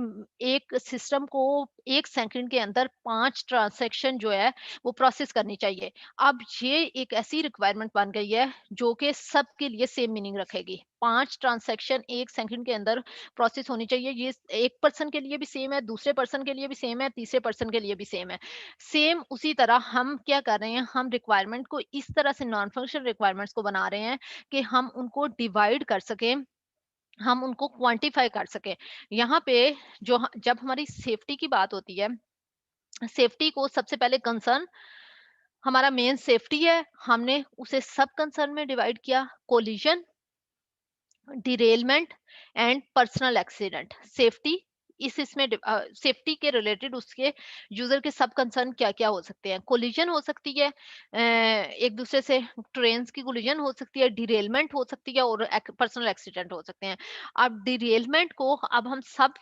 एक सिस्टम को 1 सेकंड के अंदर 5 ट्रांजैक्शन जो है वो प्रोसेस करनी चाहिए, अब ये एक ऐसी रिक्वायरमेंट बन गई है जो कि सबके लिए सेम मीनिंग रखेगी। 5 ट्रांजैक्शन 1 सेकंड के अंदर प्रोसेस होनी चाहिए। ये एक पर्सन के लिए भी सेम है, दूसरे पर्सन के लिए भी सेम है, तीसरे पर्सन के लिए भी सेम है। सेम उसी तरह हम क्या कर रहे हैं, हम रिक्वायरमेंट को इस तरह से नॉन फंक्शनल रिक्वायरमेंट्स को बना रहे हैं कि हम उनको डिवाइड कर सकें, हम उनको क्वांटिफाई कर सकें। यहाँ पे जब हमारी सेफ्टी की बात होती है, सेफ्टी को सबसे पहले कंसर्न, हमारा मेन सेफ्टी है, हमने उसे सब कंसर्न में डिवाइड किया। Collision, derailment and personal accident. Safety इस इसमें सेफ्टी के रिलेटेड उसके यूजर के सब कंसर्न क्या क्या हो सकते हैं। कोलिजन हो सकती है, एक दूसरे से ट्रेन की कोलिजन हो सकती है, डिरेलमेंट हो सकती है, और पर्सनल एक्सीडेंट हो सकते हैं। अब डिरेलमेंट को अब हम सब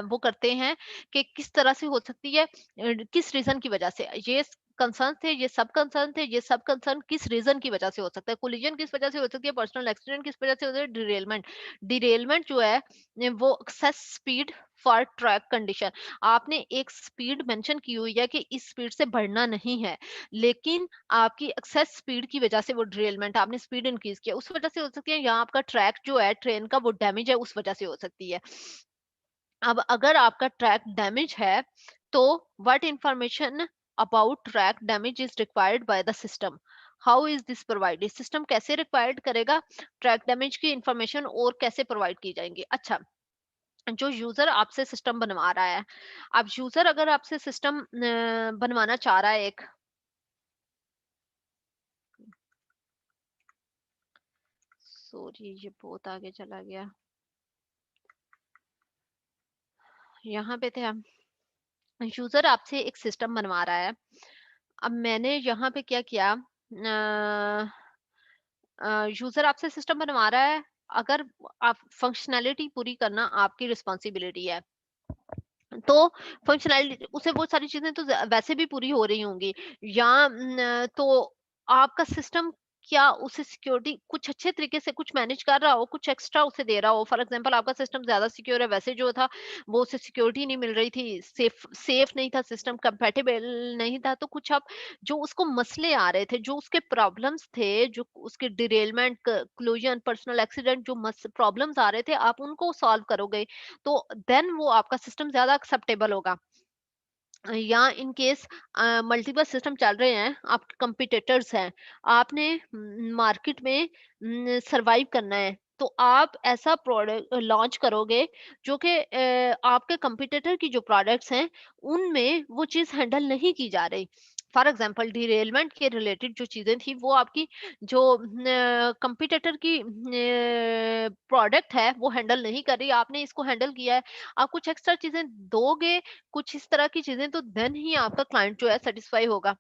वो करते हैं कि किस तरह से हो सकती है, किस रीजन की वजह से ये कंसर्न थे, ये सब कंसर्न थे, ये सब कंसर्न किस रीजन की वजह से हो सकता है। कोलिजन किस वजह से हो सकती है, पर्सनल एक्सीडेंट किस वजह से होता है, डिरेलमेंट, डिरेलमेंट जो है वो excess speed for track condition. आपने एक स्पीड मेंशन की हुई है कि इस स्पीड से बढ़ना नहीं है, लेकिन आपकी एक्सेस स्पीड की वजह से वो डिरेलमेंट, आपने स्पीड इंक्रीज किया उस वजह से हो सकती है, या आपका ट्रैक जो है ट्रेन का वो डैमेज है उस वजह से हो सकती है। अब अगर आपका ट्रैक डैमेज है, तो what information about track damage is required by the system, how is this provided, system कैसे रिक्वायर्ड करेगा ट्रैक डैमेज की इंफॉर्मेशन, और कैसे प्रोवाइड की जाएंगी। अच्छा, जो यूजर आपसे सिस्टम बनवा रहा है, अब यूजर अगर आपसे सिस्टम बनवाना चाह रहा है, एक सॉरी ये बहुत आगे चला गया, यहाँ पे थे हम। यूजर आपसे एक सिस्टम बनवा रहा है, अब मैंने यहाँ पे क्या किया, यूजर आपसे सिस्टम बनवा रहा है, अगर आप फंक्शनैलिटी पूरी करना आपकी रिस्पॉन्सिबिलिटी है, तो फंक्शनैलिटी उसे वो सारी चीजें तो वैसे भी पूरी हो रही होंगी, या तो आपका सिस्टम क्या उसे सिक्योरिटी कुछ अच्छे तरीके से कुछ मैनेज कर रहा हो, कुछ एक्स्ट्रा उसे दे रहा हो। फॉर एग्जांपल आपका सिस्टम ज्यादा सिक्योर है, वैसे जो था वो उसे सिक्योरिटी नहीं मिल रही थी, सेफ सेफ नहीं था सिस्टम, कंपेटेबल नहीं था, तो कुछ आप जो उसको मसले आ रहे थे, जो उसके प्रॉब्लम्स थे, जो उसके डिरेलमेंट, क्लोजन, पर्सनल एक्सीडेंट, जो प्रॉब्लम्स आ रहे थे, आप उनको सॉल्व करोगे, तो देन वो आपका सिस्टम ज्यादा एक्सेप्टेबल होगा। या इन केस मल्टीपल सिस्टम चल रहे हैं, आपके कंपिटिटर्स हैं, आपने मार्केट में सरवाइव करना है, तो आप ऐसा प्रोडक्ट लॉन्च करोगे जो कि आपके कंपिटिटर की जो प्रोडक्ट्स हैं उनमें वो चीज हैंडल नहीं की जा रही। फॉर एग्जांपल डिरेलमेंट के रिलेटेड जो चीजें थी वो आपकी जो कंपिटिटर की प्रोडक्ट है वो हैंडल नहीं कर रही, आपने इसको हैंडल किया है। आप कुछ एक्स्ट्रा चीजें दोगे, कुछ इस तरह की चीजें, तो देन ही आपका क्लाइंट जो है सेटिस्फाई होगा।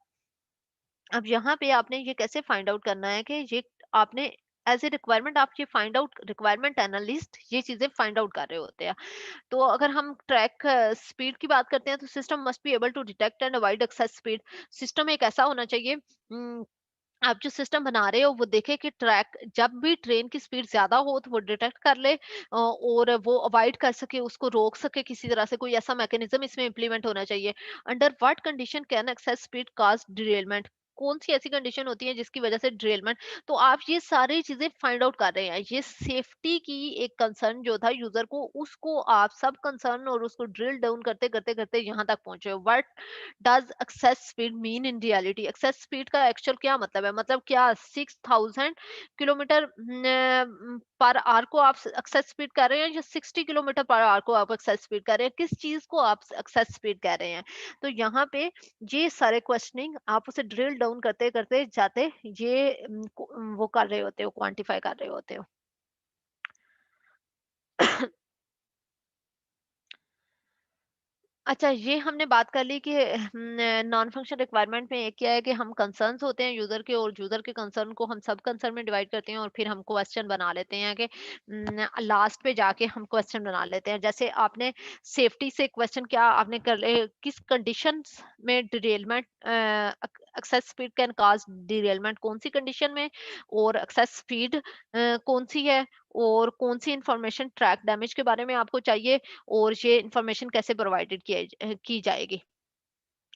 अब यहाँ पे आपने ये कैसे फाइंड आउट करना है कि ये आपने एज ए रिक्वायरमेंट आप ये फाइंड आउट, रिक्वायरमेंट एनालिस्ट ये चीजें फाइंड आउट कर रहे होते हैं। तो अगर हम ट्रैक स्पीड की बात करते हैं, तो system must be able to detect and avoid excess speed. System एक ऐसा होना चाहिए, आप जो सिस्टम बना रहे हो वो देखे कि ट्रैक जब भी ट्रेन की स्पीड ज्यादा हो तो वो डिटेक्ट कर ले, और वो अवॉइड कर सके, उसको रोक सके किसी तरह से। कोई ऐसा मैकेनिज्म इसमें इंप्लीमेंट होना चाहिए। Under what condition can excess speed cause derailment, कौन सी ऐसी कंडीशन होती है जिसकी वजह से डिरेलमेंट। तो आप ये सारी चीजें फाइंड आउट कर रहे हैं। ये सेफ्टी की एक कंसर्न जो था यूजर को, उसको आप सब कंसर्न और उसको ड्रिल डाउन करते करते करते यहाँ तक पहुंचे हो। What does excess speed mean in reality, excess speed का एक्चुअल क्या मतलब है, मतलब क्या 6000 किलोमीटर पर आवर को आप एक्सेस स्पीड कर रहे हैं, या 60 किलोमीटर पर आवर को आप एक्सेस स्पीड कर रहे हैं, किस चीज को आप एक्सेस स्पीड कह रहे हैं। तो यहाँ पे ये सारे क्वेश्चनिंग आप उसे ड्रिल डाउन करते करते जाते, ये वो कर रहे होते हो, क्वांटिफाई कर रहे होते हो। अच्छा, ये हमने बात कर ली कि नॉन फंक्शन रिक्वायरमेंट में एक क्या है कि हम कंसर्न्स होते हैं यूजर के, और यूजर के कंसर्न को हम सब कंसर्न में डिवाइड करते हैं, और फिर हम क्वेश्चन बना लेते हैं कि लास्ट पे जाके हम क्वेश्चन बना लेते हैं। जैसे आपने सेफ्टी से क्वेश्चन क्या आपने कर ले, किस कंडीशंस में derailment, excess speed can cause derailment, कौन सी कंडीशन में, और एक्सेस स्पीड कौन सी है, और कौन सी इंफॉर्मेशन ट्रैक डैमेज के बारे में आपको चाहिए, और ये इंफॉर्मेशन कैसे प्रोवाइडेड की जाएगी।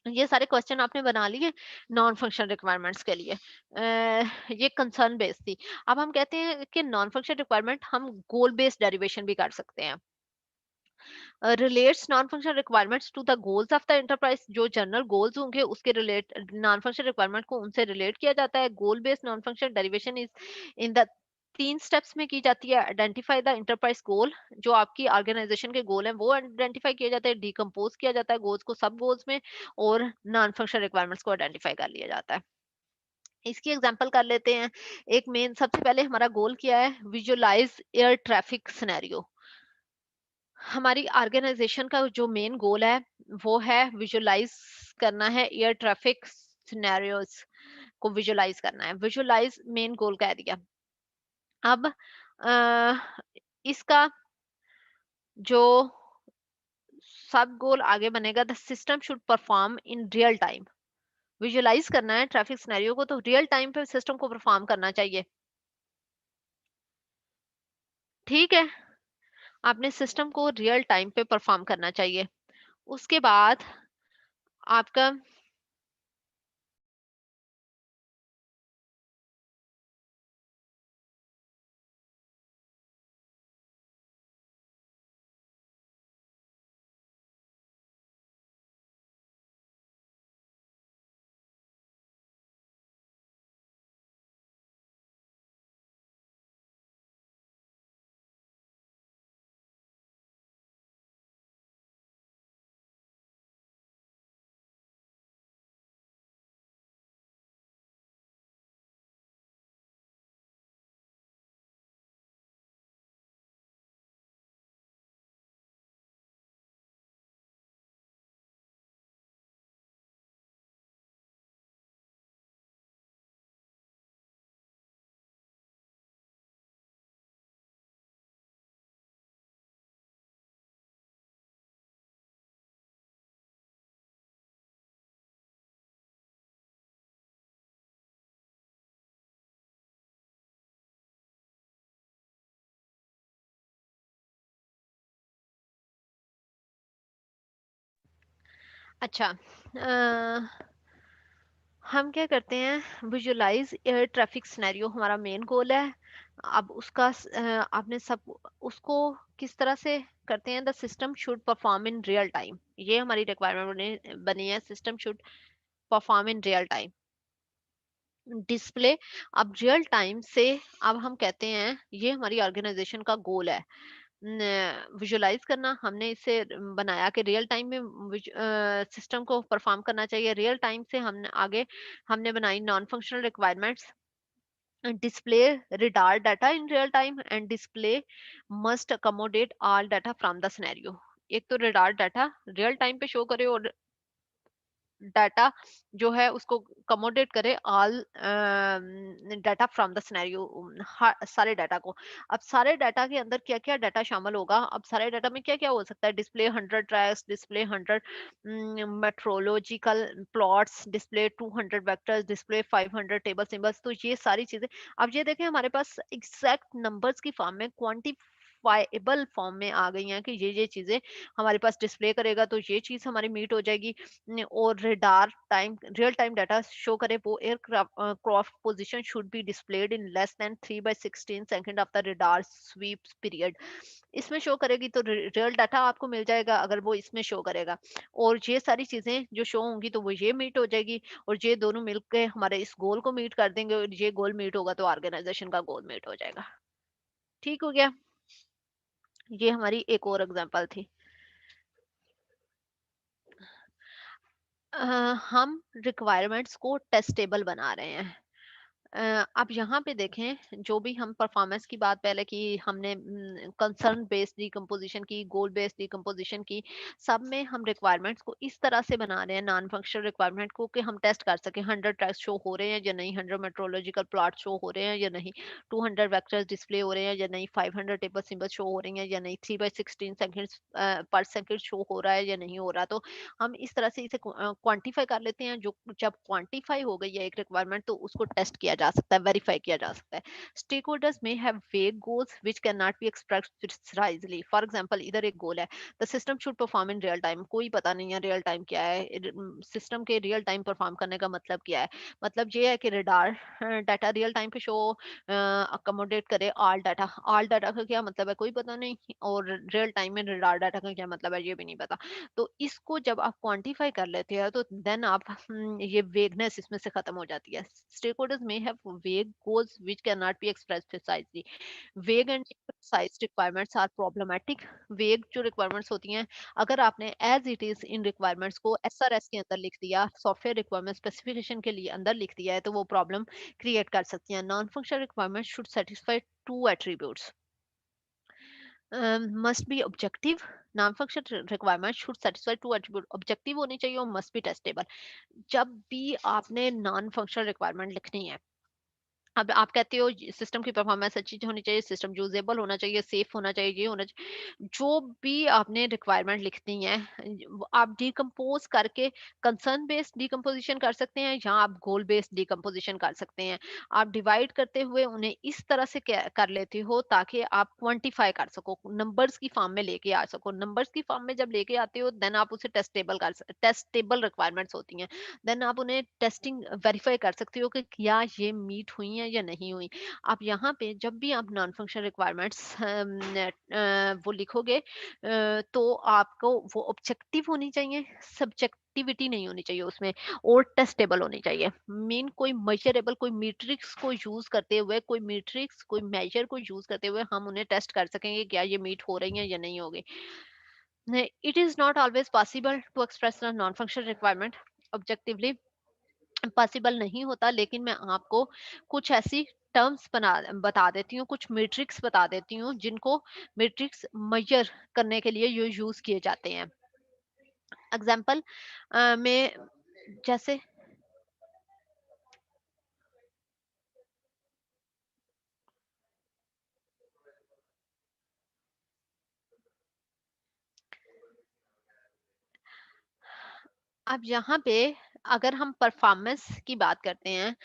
ये सारे क्वेश्चन आपने बना लिए नॉन फंक्शनल रिक्वायरमेंट्स के लिए। ये कंसर्न बेस्ड थी। अब हम कहते हैं कि नॉन फंक्शनल रिक्वायरमेंट हम गोल बेस्ड डेरिवेशन भी कर सकते हैं। Relates non functional requirements to the goals of the enterprise, जो जनरल गोल्स होंगे उसके रिलेट नॉन फंक्शनल रिक्वायरमेंट को उनसे रिलेट किया जाता है। गोल based non functional derivation is in the 3 steps में की जाती है। आइडेंटिफाई द एंटरप्राइज गोल, जो आपकी ऑर्गेनाइजेशन के गोल हैं वो आइडेंटिफाई किया जाता है, डिकम्पोज किया जाता है गोल्स को सब गोल्स में, और नॉन फंक्शनल रिक्वायरमेंट्स को आइडेंटिफाई कर लिया जाता है। इसकी एग्जांपल कर लेते हैं। एक मेन, सबसे पहले हमारा गोल क्या है, विजुअलाइज एयर ट्रैफिक सिनेरियो। हमारी ऑर्गेनाइजेशन का जो मेन गोल है वो है विजुअलाइज करना है, एयर ट्रैफिक सिनेरियोज को विजुअलाइज करना है। विजुअलाइज मेन गोल कह दिया। अब इसका जो सब गोल आगे बनेगा, the system should perform in real time. Visualize करना है ट्रैफिक सिनेरियो को, तो रियल टाइम पे सिस्टम को परफॉर्म करना चाहिए। ठीक है, आपने सिस्टम को रियल टाइम पे परफॉर्म करना चाहिए। उसके बाद आपका, अच्छा, हम क्या करते हैं, विजुअलाइज एयर ट्रैफिक सिनेरियो हमारा मेन गोल है। अब उसका आपने सब उसको किस तरह से करते हैं, the system should perform in real time, ये हमारी रिक्वायरमेंट बनी बनी है, system should perform in real time. Display, अब रियल टाइम से, अब हम कहते हैं ये हमारी ऑर्गेनाइजेशन का गोल है विजुअलाइज करना। हमने इसे बनाया कि रियल टाइम में सिस्टम को परफॉर्म करना चाहिए। रियल टाइम से हमने आगे हमने बनाई non functional requirements. Display radar data in real time and display must accommodate all data from the scenario। एक तो radar data रियल टाइम पे शो करे, और डाटा जो है उसको कमोडेट करे all data from the scenario, सारे डाटा को। अब सारे डाटा के अंदर क्या क्या डाटा शामिल होगा, अब सारे डाटा में क्या क्या हो सकता है, display 100 tracks, display 100 metrological plots, display 200 vectors, display 500 table symbols. तो ये सारी चीजें, अब ये देखें हमारे पास एग्जैक्ट नंबर्स की फॉर्म में, क्वांटिफाइबल फॉर्म में आ गई हैं कि ये चीजें हमारे पास डिस्प्ले करेगा तो ये चीज हमारी मीट हो जाएगी। और radar time real time data show करे वो aircraft position should be displayed in less than 3/16 second of the radar sweeps period. इसमें शो करेगी तो रियल डाटा आपको मिल जाएगा अगर वो इसमें शो करेगा। और ये सारी चीजें जो शो होंगी तो वो ये मीट हो जाएगी, और ये दोनों मिलकर हमारे इस गोल को मीट कर देंगे, और ये गोल मीट होगा तो ऑर्गेनाइजेशन का गोल मीट हो जाएगा। ठीक हो गया। ये हमारी एक और एग्जांपल थी। अ, हम रिक्वायरमेंट्स को टेस्टेबल बना रहे हैं। आप यहाँ पे देखें, जो भी हम परफॉर्मेंस की बात पहले की, हमने कंसर्न बेस्ड डिकम्पोजिशन की, गोल बेस्ड डिकम्पोजिशन की, सब में हम रिक्वायरमेंट्स को इस तरह से बना रहे हैं नॉन फंक्शनल रिक्वायरमेंट को कि हम टेस्ट कर सकें 100 ट्रैक्स शो हो रहे हैं या नहीं, 100 मेट्रोलॉजिकल प्लॉट शो हो रहे हैं या नहीं, 200 वेक्टर्स डिस्प्ले हो रहे हैं या नहीं, 500 टेबल सिंबल शो हो रही हैं या नहीं, 3/16 सेकेंड्स पर सेकेंड शो हो रहा है या नहीं हो रहा। तो हम इस तरह से इसे क्वांटिफाई कर लेते हैं। जो जब क्वांटिफाई हो गई है एक रिक्वायरमेंट तो उसको टेस्ट किया जा सकता है, वेरीफाई किया जा सकता है। स्टेक होल्डर्स में have vague goals which can not be expressed precisely. For example, इधर एक गोल है, the system should perform in real time. कोई पता नहीं है रियल टाइम क्या है, सिस्टम के रियल टाइम परफॉर्म करने का मतलब क्या है। मतलब ये है कि रडार डाटा रियल टाइम पे शो अकोमोडेट करे ऑल डाटा। ऑल डाटा का क्या मतलब है कोई पता नहीं, और रियल टाइम में रडार डाटा का क्या मतलब है ये भी नहीं पता। तो इसको जब आप क्वांटिफाई कर लेते हैं तो देन आप ये वेगनेस इसमें से खत्म हो जाती है। स्टेकहोल्डर्स में have vague goals which can not be expressed precisely. Vague and size requirements are problematic. Vague जो रिक्वायरमेंट्स होती हैं, अगर आपने as it is in requirements को एसआरएस के अंदर लिख दिया, सॉफ्टवेयर रिक्वायरमेंट स्पेसिफिकेशन के लिए अंदर लिख दिया है, तो वो प्रॉब्लम क्रिएट कर सकती हैं। Non functional requirement should satisfy two attributes, must be objective. Non functional requirement should satisfy two attribute, objective होनी चाहिए और मस्ट बी टेस्टेबल। जब भी आपने नॉन फंक्शनल रिक्वायरमेंट लिखनी है, अब आप कहते हो सिस्टम की परफॉर्मेंस अच्छी होनी चाहिए, सिस्टम यूजेबल होना चाहिए, सेफ होना चाहिए, ये होना चाहिए, जो भी आपने रिक्वायरमेंट लिखनी है, आप डिकम्पोज करके कंसर्न बेस्ड डिकम्पोजिशन कर सकते हैं या आप गोल बेस्ड डिकम्पोजिशन कर सकते हैं। आप डिवाइड करते हुए उन्हें इस तरह से कर लेते हो ताकि आप क्वांटिफाई कर सको, नंबर्स की फॉर्म में लेके आ सको। नंबर्स की फॉर्म में जब लेके आते हो देन आप उसे टेस्टेबल रिक्वायरमेंट्स होती हैं। देन आप उन्हें टेस्टिंग वेरीफाई कर सकते हो कि क्या ये मीट हुई हैं या नहीं हुई। आप यहाँ पे जब भी आप नॉन फंक्शनल रिक्वायरमेंट्स वो लिखोगे, तो आपको वो ऑब्जेक्टिव होनी चाहिए, सब्जेक्टिविटी नहीं होनी चाहिए उसमें, और टेस्टेबल होनी चाहिए। मीन कोई मेजरेबल, कोई मैट्रिक्स को यूज करते हुए, कोई मैट्रिक्स कोई मेजर को यूज करते हुए हम उन्हें टेस्ट कर सकेंगे क्या ये मीट हो रही हैं या नहीं होगी। It is not always possible to express non functional requirement objectively, possible नहीं होता, लेकिन मैं आपको कुछ ऐसी टर्म्स बता देती हूँ, कुछ मैट्रिक्स बता देती हूँ जिनको मैट्रिक्स मेजर करने के लिए ये यूज किए जाते हैं। एग्जाम्पल में जैसे, अब यहाँ पे अगर हम परफॉर्मेंस की बात करते हैं,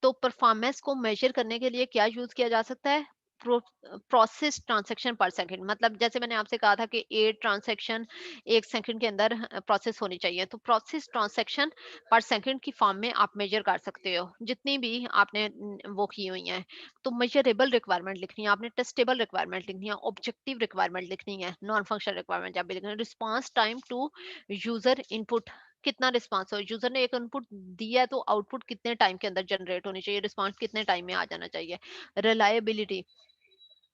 तो परफॉर्मेंस को मेजर करने के लिए क्या यूज किया जा सकता है, प्रोसेस ट्रांजैक्शन पर सेकंड। मतलब जैसे मैंने आपसे कहा था कि 8 ट्रांजैक्शन 1 सेकंड के अंदर प्रोसेस होनी चाहिए, तो प्रोसेस ट्रांजैक्शन पर सेकंड की फॉर्म में आप मेजर कर सकते हो जितनी भी आपने वो की हुई हैं। तो मेजरेबल रिक्वायरमेंट लिखनी है आपने, टेस्टेबल रिक्वायरमेंट लिखनी है, ऑब्जेक्टिव रिक्वायरमेंट लिखनी है, नॉन फंक्शनल रिक्वायरमेंट जब भी लिखना है। Response time to user input, कितना रिस्पांस हो, यूजर ने एक इनपुट दिया है तो आउटपुट कितने टाइम के अंदर जनरेट होनी चाहिए, रिस्पांस कितने टाइम में आ जाना चाहिए। Reliability,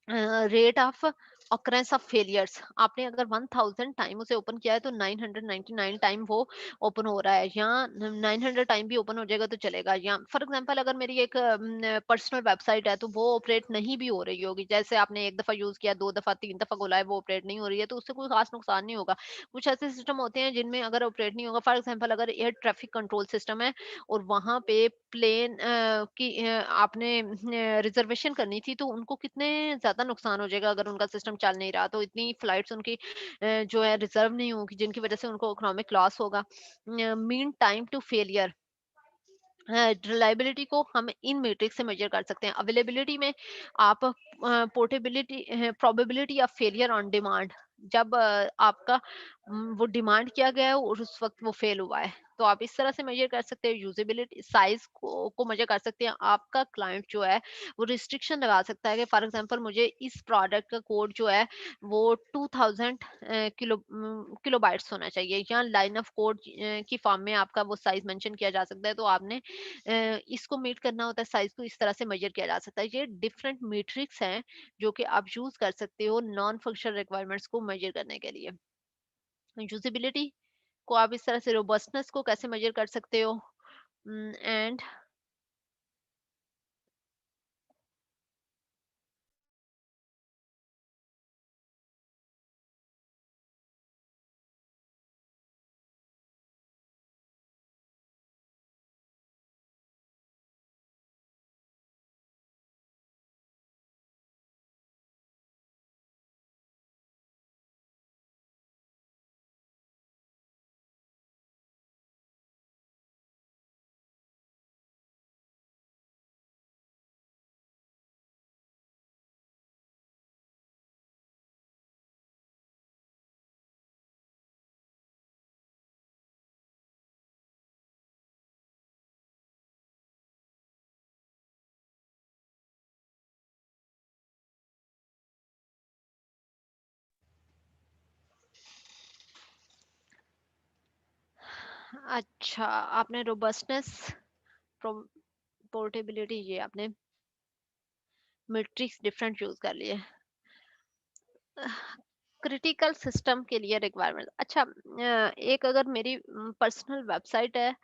rate of occurrence of failures, आपने अगर 1000 टाइम उसे ओपन किया है तो 999 टाइम वो ओपन हो रहा है, या 900 टाइम भी ओपन हो जाएगा तो चलेगा। या फॉर एग्जांपल अगर मेरी एक पर्सनल वेबसाइट है तो वो ऑपरेट नहीं भी हो रही होगी, जैसे आपने एक दफा यूज किया, दो दफा, तीन दफा खोला है, वो ऑपरेट नहीं हो रही है, तो उससे कोई खास नुकसान नहीं होगा। कुछ ऐसे सिस्टम होते हैं जिनमें अगर ऑपरेट नहीं होगा, फॉर एग्जाम्पल अगर एयर ट्रैफिक कंट्रोल सिस्टम है और वहां पे प्लेन की आपने रिजर्वेशन करनी थी, तो उनको कितने ज़्यादा नुकसान हो जाएगा अगर उनका सिस्टम चल नहीं रहा, तो इतनी फ्लाइट्स उनकी जो है रिजर्व नहीं होगी, जिनकी वजह से उनको इकोनॉमिक लॉस होगा। Mean time to failure, reliability को हम इन मैट्रिक्स से मेजर कर सकते हैं। अवेलेबिलिटी में आप portability, probability of failure on demand, जब आपका वो डिमांड किया गया है और उस वक्त वो फेल हुआ है, तो आप इस तरह से मेजर कर सकते हैं। यूजेबिलिटी साइज को मेजर कर सकते हैं। आपका क्लाइंट जो है वो रिस्ट्रिक्शन लगा सकता है कि फॉर एग्जांपल मुझे इस प्रोडक्ट का कोड जो है वो 2000 किलोबाइट्स होना चाहिए, या लाइन ऑफ कोड की फॉर्म में आपका वो साइज मेंशन किया जा सकता है, तो आपने इसको मीट करना होता है, साइज को इस तरह से मेजर किया जा सकता है। ये डिफरेंट मीट्रिक्स हैं जो कि आप यूज कर सकते हो नॉन फंक्शनल रिक्वायरमेंट्स को मेजर करने के लिए। यूजिबिलिटी को आप इस तरह से, रोबस्टनेस को कैसे मेजर कर सकते हो, एंड अच्छा, आपने रोबस्टनेस, पोर्टेबिलिटी, ये आपने मैट्रिक्स डिफरेंट यूज कर लिए। क्रिटिकल सिस्टम के लिए रिक्वायरमेंट, अच्छा, एक अगर मेरी पर्सनल वेबसाइट है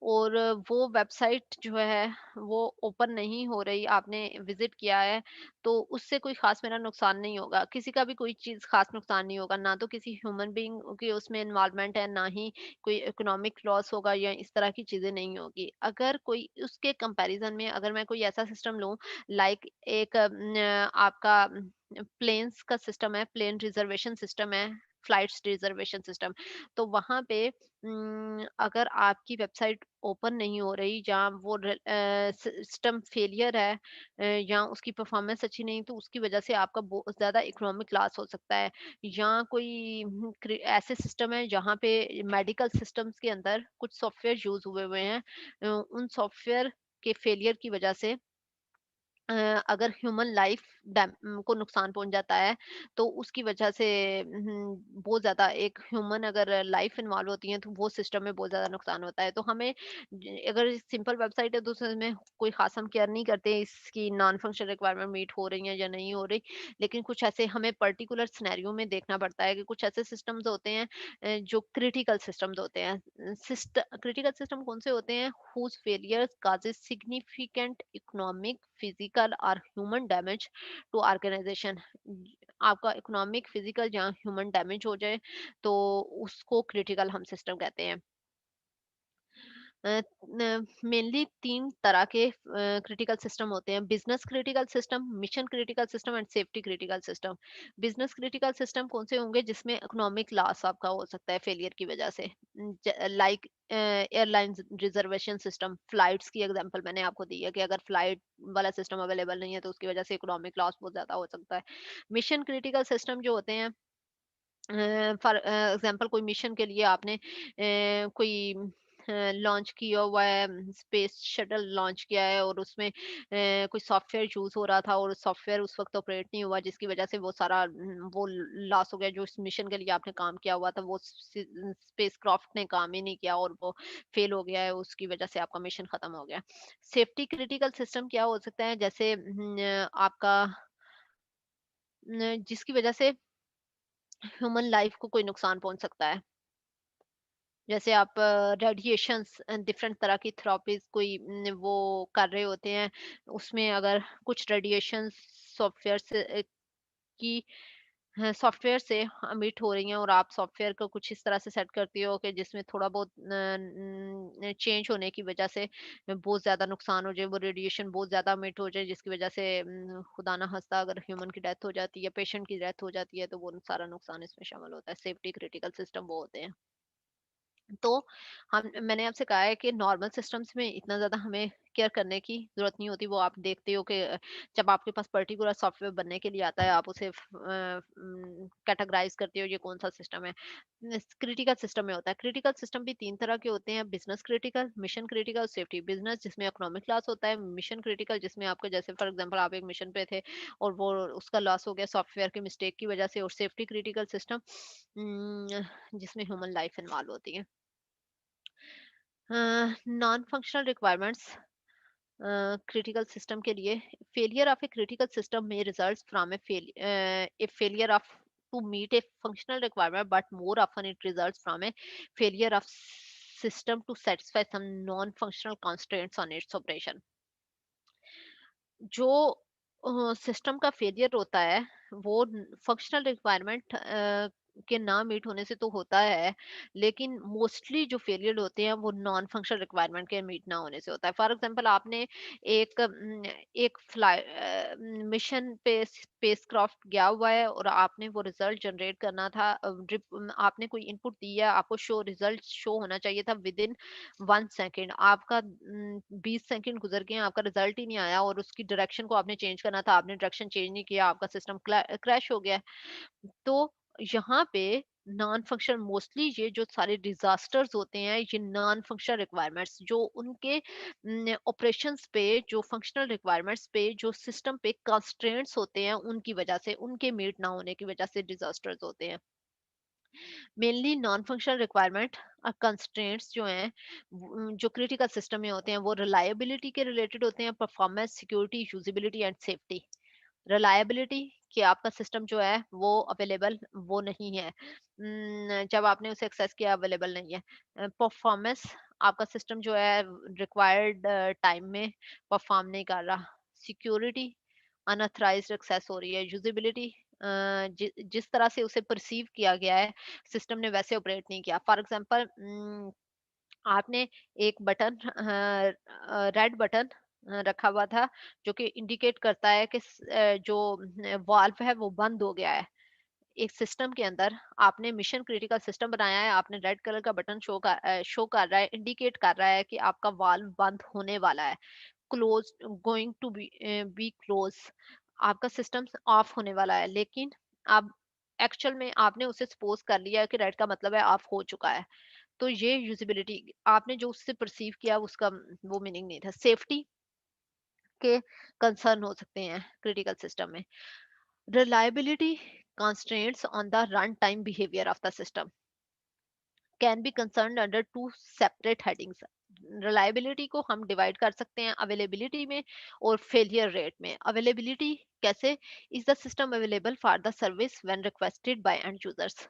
और वो वेबसाइट जो है वो ओपन नहीं हो रही, आपने विजिट किया है, तो उससे कोई खास मेरा नुकसान नहीं होगा, किसी का भी कोई चीज़ खास नुकसान नहीं होगा, ना तो किसी ह्यूमन बीइंग की उसमें इन्वॉल्वमेंट है, ना ही कोई इकोनॉमिक लॉस होगा, या इस तरह की चीज़ें नहीं होगी। अगर कोई उसके कंपैरिजन में अगर मैं कोई ऐसा सिस्टम लूँ, लाइक एक आपका प्लेन्स का सिस्टम है, प्लेन रिजर्वेशन सिस्टम है, फ्लाइट्स रिजर्वेशन सिस्टम, तो वहाँ पे अगर आपकी वेबसाइट ओपन नहीं हो रही, या वो सिस्टम फेलियर है, या उसकी परफॉर्मेंस अच्छी नहीं, तो उसकी वजह से आपका बहुत ज़्यादा इकोनॉमिक लॉस हो सकता है। या कोई ऐसे सिस्टम है जहाँ पे मेडिकल सिस्टम्स के अंदर कुछ सॉफ्टवेयर यूज हुए हुए हैं, उन सॉफ्टवेयर के फेलियर की वजह से अगर ह्यूमन लाइफ को नुकसान पहुंच जाता है, तो उसकी वजह से बहुत ज्यादा, एक ह्यूमन अगर लाइफ इन्वॉल्व होती है तो वो सिस्टम में बहुत ज्यादा नुकसान होता है। तो हमें अगर सिंपल वेबसाइट है तो उसमें कोई खास हम केयर नहीं करते इसकी नॉन फंक्शनल रिक्वायरमेंट मीट हो रही है या नहीं हो रही। लेकिन कुछ ऐसे हमें पर्टिकुलर सिनेरियो में देखना पड़ता है कि कुछ ऐसे सिस्टम्स होते हैं जो क्रिटिकल सिस्टम्स होते हैं। क्रिटिकल सिस्टम कौन से होते हैं? whose failures causes significant economic, physical or human damage to organization। आपका इकोनॉमिक, फिजिकल या ह्यूमन डैमेज हो जाए तो उसको क्रिटिकल हम सिस्टम कहते हैं। मेनली तीन तरह के क्रिटिकल सिस्टम होते हैं: business critical system, mission critical system and safety critical system. Business critical system कौन से होंगे? जिसमें इकोनॉमिक लॉस आपका हो सकता है फेलियर की वजह से, like airlines reservation system, flights की एग्जांपल मैंने आपको दी है कि अगर फ्लाइट वाला सिस्टम अवेलेबल नहीं है तो उसकी वजह से इकोनॉमिक लॉस बहुत ज्यादा हो सकता है। मिशन क्रिटिकल सिस्टम जो होते हैं, फॉर एग्जांपल कोई मिशन के लिए आपने कोई लॉन्च किया हुआ है, स्पेस शटल लॉन्च किया है और उसमें कोई सॉफ्टवेयर यूज हो रहा था और सॉफ्टवेयर उस वक्त ऑपरेट नहीं हुआ, जिसकी वजह से वो सारा वो लॉस हो गया। जो इस मिशन के लिए आपने काम किया हुआ था वो स्पेस क्राफ्ट ने काम ही नहीं किया और वो फेल हो गया है, उसकी वजह से आपका मिशन खत्म हो गया। सेफ्टी क्रिटिकल सिस्टम क्या हो सकता है? जैसे आपका जिसकी वजह से ह्यूमन लाइफ को कोई नुकसान पहुंच सकता है। जैसे आप रेडिएशंस, डिफरेंट तरह की थेरापीज कोई वो कर रहे होते हैं, उसमें अगर कुछ रेडिएशंस सॉफ्टवेयर से की सॉफ्टवेयर से एमिट हो रही हैं, और आप सॉफ्टवेयर को कुछ इस तरह से सेट करती हो कि जिसमें थोड़ा बहुत चेंज होने की वजह से बहुत ज़्यादा नुकसान हो जाए, वो रेडिएशन बहुत ज़्यादा एमिट हो जाए, जिसकी वजह से खुदा ना खास्ता अगर ह्यूमन की डेथ हो जाती है, पेशेंट की डेथ हो जाती है, तो वो सारा नुकसान इसमें शामिल होता है। सेफ्टी क्रिटिकल सिस्टम वो होते हैं। तो हम मैंने आपसे कहा है कि नॉर्मल सिस्टम्स में इतना ज़्यादा हमें केयर करने की ज़रूरत नहीं होती। वो आप देखते हो कि जब आपके पास पर्टिकुलर सॉफ्टवेयर बनने के लिए आता है, आप उसे कैटेगराइज़ करते हो ये कौन-सा सिस्टम है। क्रिटिकल सिस्टम में होता है। क्रिटिकल सिस्टम भी 3 तरह के होते हैं, business critical, mission critical, safety. Business जिसमें इकोनॉमिक लॉस होता है, मिशन क्रिटिकल जिसमें आपके जैसे फॉर एग्ज़ाम्पल आप एक मिशन पे थे और वो उसका लॉस हो गया सॉफ्टवेयर की मिस्टेक की वजह से। और सेफ्टी क्रिटिकल सिस्टम जिसमें ह्यूमन लाइफ इन्वॉल्व होती है। Non functional requirements critical system के लिए, failure of a critical system में results from a failure of to meet a functional requirement, but more often it results from a failure of system to satisfy some non-functional constraints on its operation। जो system का failure होता है वो functional requirement के ना meet होने से तो होता है, लेकिन मोस्टली जो फेलियर होते हैं वो नॉन फंक्शनल रिक्वायरमेंट के मीट ना होने से होता है। फॉर एग्जांपल आपने एक एक फ्लाई मिशन पे स्पेसक्राफ्ट गया हुआ है और आपने वो रिजल्ट जनरेट करना था। आपने कोई इनपुट दिया, आपको शो रिजल्ट शो होना चाहिए था विद इन 1 सेकेंड। आपका 20 सेकंड गुजर गए, आपका रिजल्ट ही नहीं आया, और उसकी डायरेक्शन को आपने चेंज करना था, आपने डायरेक्शन चेंज नहीं किया, आपका सिस्टम क्रैश हो गया। तो यहाँ पे नॉन फंक्शनल, मोस्टली ये जो सारे डिजास्टर्स होते हैं ये नॉन फंक्शनल रिक्वायरमेंट्स, जो उनके ऑपरेशंस पे, जो फंक्शनल रिक्वायरमेंट्स पे, जो सिस्टम पे कंस्ट्रेंट्स होते हैं, उनकी वजह से, उनके मीट ना होने की वजह से डिजास्टर्स होते हैं। मेनली नॉन फंक्शनल रिक्वायरमेंट और कंस्ट्रेंट्स जो हैं जो क्रिटिकल सिस्टम में होते हैं वो रिलायबिलिटी के रिलेटेड होते हैं, performance, security, usability and safety. Reliability कि आपका सिस्टम जो है वो अवेलेबल वो नहीं है, जब आपने उसे एक्सेस किया अवेलेबल नहीं है। परफॉर्मेंस, आपका सिस्टम जो है रिक्वायर्ड टाइम में परफॉर्म नहीं कर रहा। सिक्योरिटी, अनऑथराइज्ड एक्सेस हो रही है। यूजिबिलिटी, जिस तरह से उसे परसीव किया गया है सिस्टम ने वैसे ऑपरेट नहीं किया। फॉर एग्जांपल आपने एक बटन, रेड बटन रखा हुआ था जो कि इंडिकेट करता है कि जो वाल्व है वो बंद हो गया है। एक सिस्टम के अंदर आपने मिशन क्रिटिकल सिस्टम बनाया है, आपने रेड कलर का बटन शो कर रहा है, इंडिकेट कर रहा है कि आपका वाल्व बंद होने वाला है, close, going to be close, आपका सिस्टम ऑफ होने वाला है। लेकिन अब एक्चुअल में आपने उसे सपोज कर लिया है कि रेड का मतलब है ऑफ हो चुका है। तो ये यूजिबिलिटी, आपने जो उससे परसीव किया उसका वो मीनिंग नहीं था। सेफ्टी के कंसर्न हो सकते हैं क्रिटिकल सिस्टम में। Reliability constraints on the runtime behavior of the system can be concerned under two separate headings। Reliability को हम डिवाइड कर सकते हैं अवेलेबिलिटी में और फेलियर रेट में। अवेलेबिलिटी कैसे? Is the system available for the service when requested bye and users.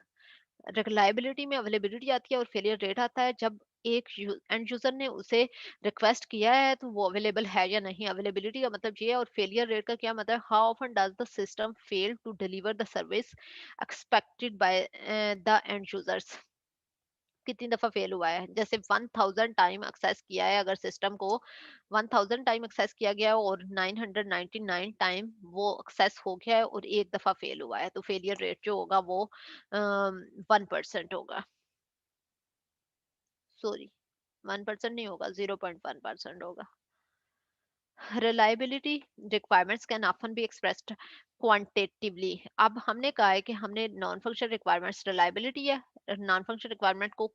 Reliability में अवेलेबिलिटी आती है और फेलियर रेट आता है जब एक एंड यूजर ने उसे रिक्वेस्ट किया है तो वो अवेलेबल है या नहीं। अवेलेबिलिटी का मतलब ये है, और फेलियर रेट का क्या मतलब? How often does the system fail to deliver the service expected by the end users. कितनी दफा फेल हुआ है? जैसे 1000 टाइम एक्सेस किया है अगर सिस्टम को, 1000 टाइम एक्सेस किया गया है और 999 टाइम वो एक्सेस हो गया है और एक दफा फेल हुआ है, तो फेलियर रेट जो होगा वो 1% होगा। सॉरी, 1% नहीं होगा, 0.1% होगा। Reliability requirements can often be expressed quantitatively. अब हमने कहा है कि हमने नॉन फंक्शनल रिक्वायरमेंट्स, रिलायबिलिटी है, नॉन फंक्शनल रिक्वायरमेंट को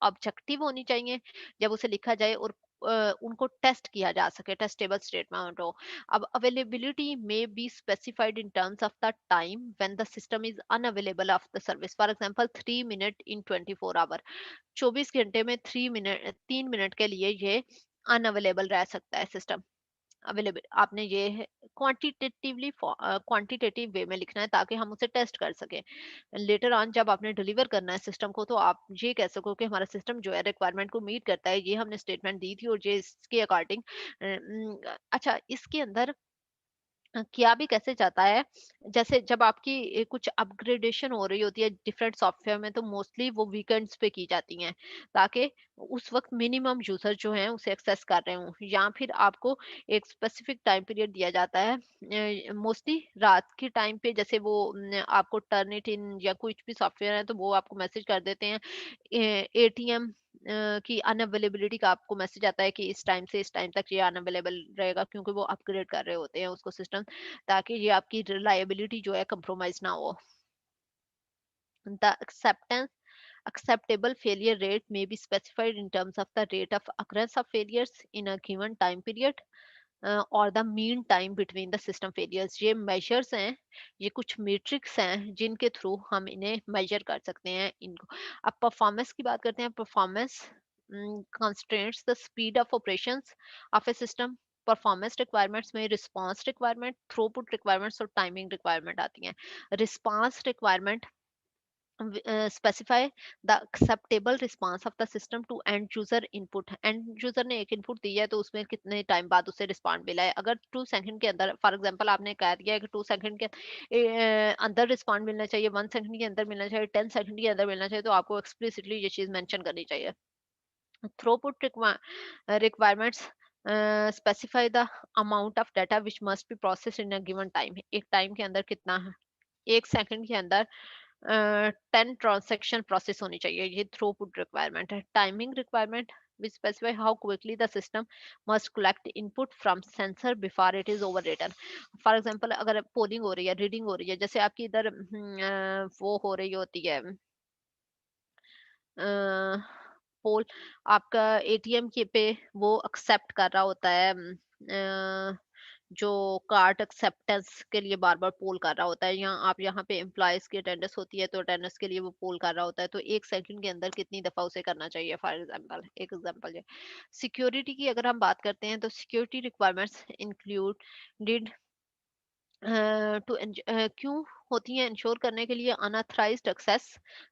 ऑब्जेक्टिव होनी चाहिए जब उसे लिखा जाए और उनको टेस्ट किया जा सके, टेस्टेबल स्टेटमेंट हो। अब अवेलेबिलिटी में be specified in terms of the time when the system is unavailable of the service. For example 3 minute in 24 hour, 24 घंटे में 3 मिनट के लिए ये अनअवेलेबल रह सकता है सिस्टम। अवेलेबल आपने ये है क्वांटिटेटिव वे में लिखना है ताकि हम उसे टेस्ट कर सकें। लेटर ऑन जब आपने डिलीवर करना है सिस्टम को, तो आप ये कह सको कि हमारा सिस्टम जो है रिक्वायरमेंट को मीट करता है, ये हमने स्टेटमेंट दी थी और ये इसके अकॉर्डिंग अच्छा इसके अंदर किया भी कैसे जाता है, जैसे जब आपकी कुछ अपग्रेडेशन हो रही होती है डिफरेंट सॉफ्टवेयर में, तो मोस्टली वो वीकेंड्स पे की जाती हैं ताकि उस वक्त मिनिमम यूजर जो हैं उसे एक्सेस कर रहे हों, या फिर आपको एक स्पेसिफिक टाइम पीरियड दिया जाता है मोस्टली रात के टाइम पे, जैसे वो आपको टर्निट इन या कुछ भी सॉफ्टवेयर है तो वो आपको मैसेज कर देते हैं एटीएम की अनअवेलेबिलिटी का, आपको मैसेज आता है कि इस टाइम से इस टाइम तक ये अनअवेलेबल रहेगा, क्योंकि वो अपग्रेड कर रहे होते हैं उसको सिस्टम, ताकि ये आपकी रिलायबिलिटी जो है कंप्रोमाइज ना हो। The acceptable failure rate may be specified in terms of the rate of occurrence of failures in a given time period और the mean time between the system failures. ये measures हैं, ये कुछ matrix हैं जिनके through हम इन्हें major कर सकते हैं इनको। अब परफॉर्मेंस की बात करते हैं। Performance constraints the speed of operations of A system. Performance requirements में रिस्पांस रिक्वायरमेंट, थ्रूपुट रिक्वायरमेंट्स और टाइमिंग रिक्वायरमेंट आती हैं। Response requirement specify the acceptable response of the system to end user input। And user ने एक input दी है तो उसमें कितने टाइम बाद उसे रिस्पॉन्ड मिला है। अगर 2 सेकंड के अंदर, फॉर एग्जांपल आपने कह दिया है कि 2 सेकंड के अंदर रिस्पॉन्ड मिलना चाहिए, 1 सेकंड के अंदर मिलना चाहिए, 10 सेकंड के अंदर मिलना चाहिए, तो आपको एक्सप्लिसिटली ये चीज मेंशन करनी चाहिए। Throughput requirements specify the amount of data which must be process in a given time. एक टाइम के अंदर कितना है, 1 सेकंड के अंदर 10 ट्रांजेक्शन प्रोसेस होनी चाहिए, ये थ्रूपुट रिक्वायरमेंट है। Timing requirement which specify how quickly the system must collect input from sensor before it is overwritten। For example अगर पोलिंग हो रही है, रीडिंग हो रही है, जैसे आपकी इधर वो हो रही होती है पोल, आपका एटीएम के पे वो एक्सेप्ट कर रहा होता है जो कार्ड एक्सेप्टेंस के लिए बार बार पोल कर रहा होता है, यहाँ आप यहाँ पे एम्प्लॉयज की अटेंडेंस होती है तो अटेंडेंस के लिए वो पोल कर रहा होता है, तो 1 सेकंड के अंदर कितनी दफा उसे करना चाहिए, फॉर एग्जांपल एक एग्जांपल है। सिक्योरिटी की अगर हम बात करते हैं तो सिक्योरिटी रिक्वायरमेंट्स इंक्लूड टू क्यों होती हैं, इंश्योर करने के लिए अनऑथराइज्ड एक्सेस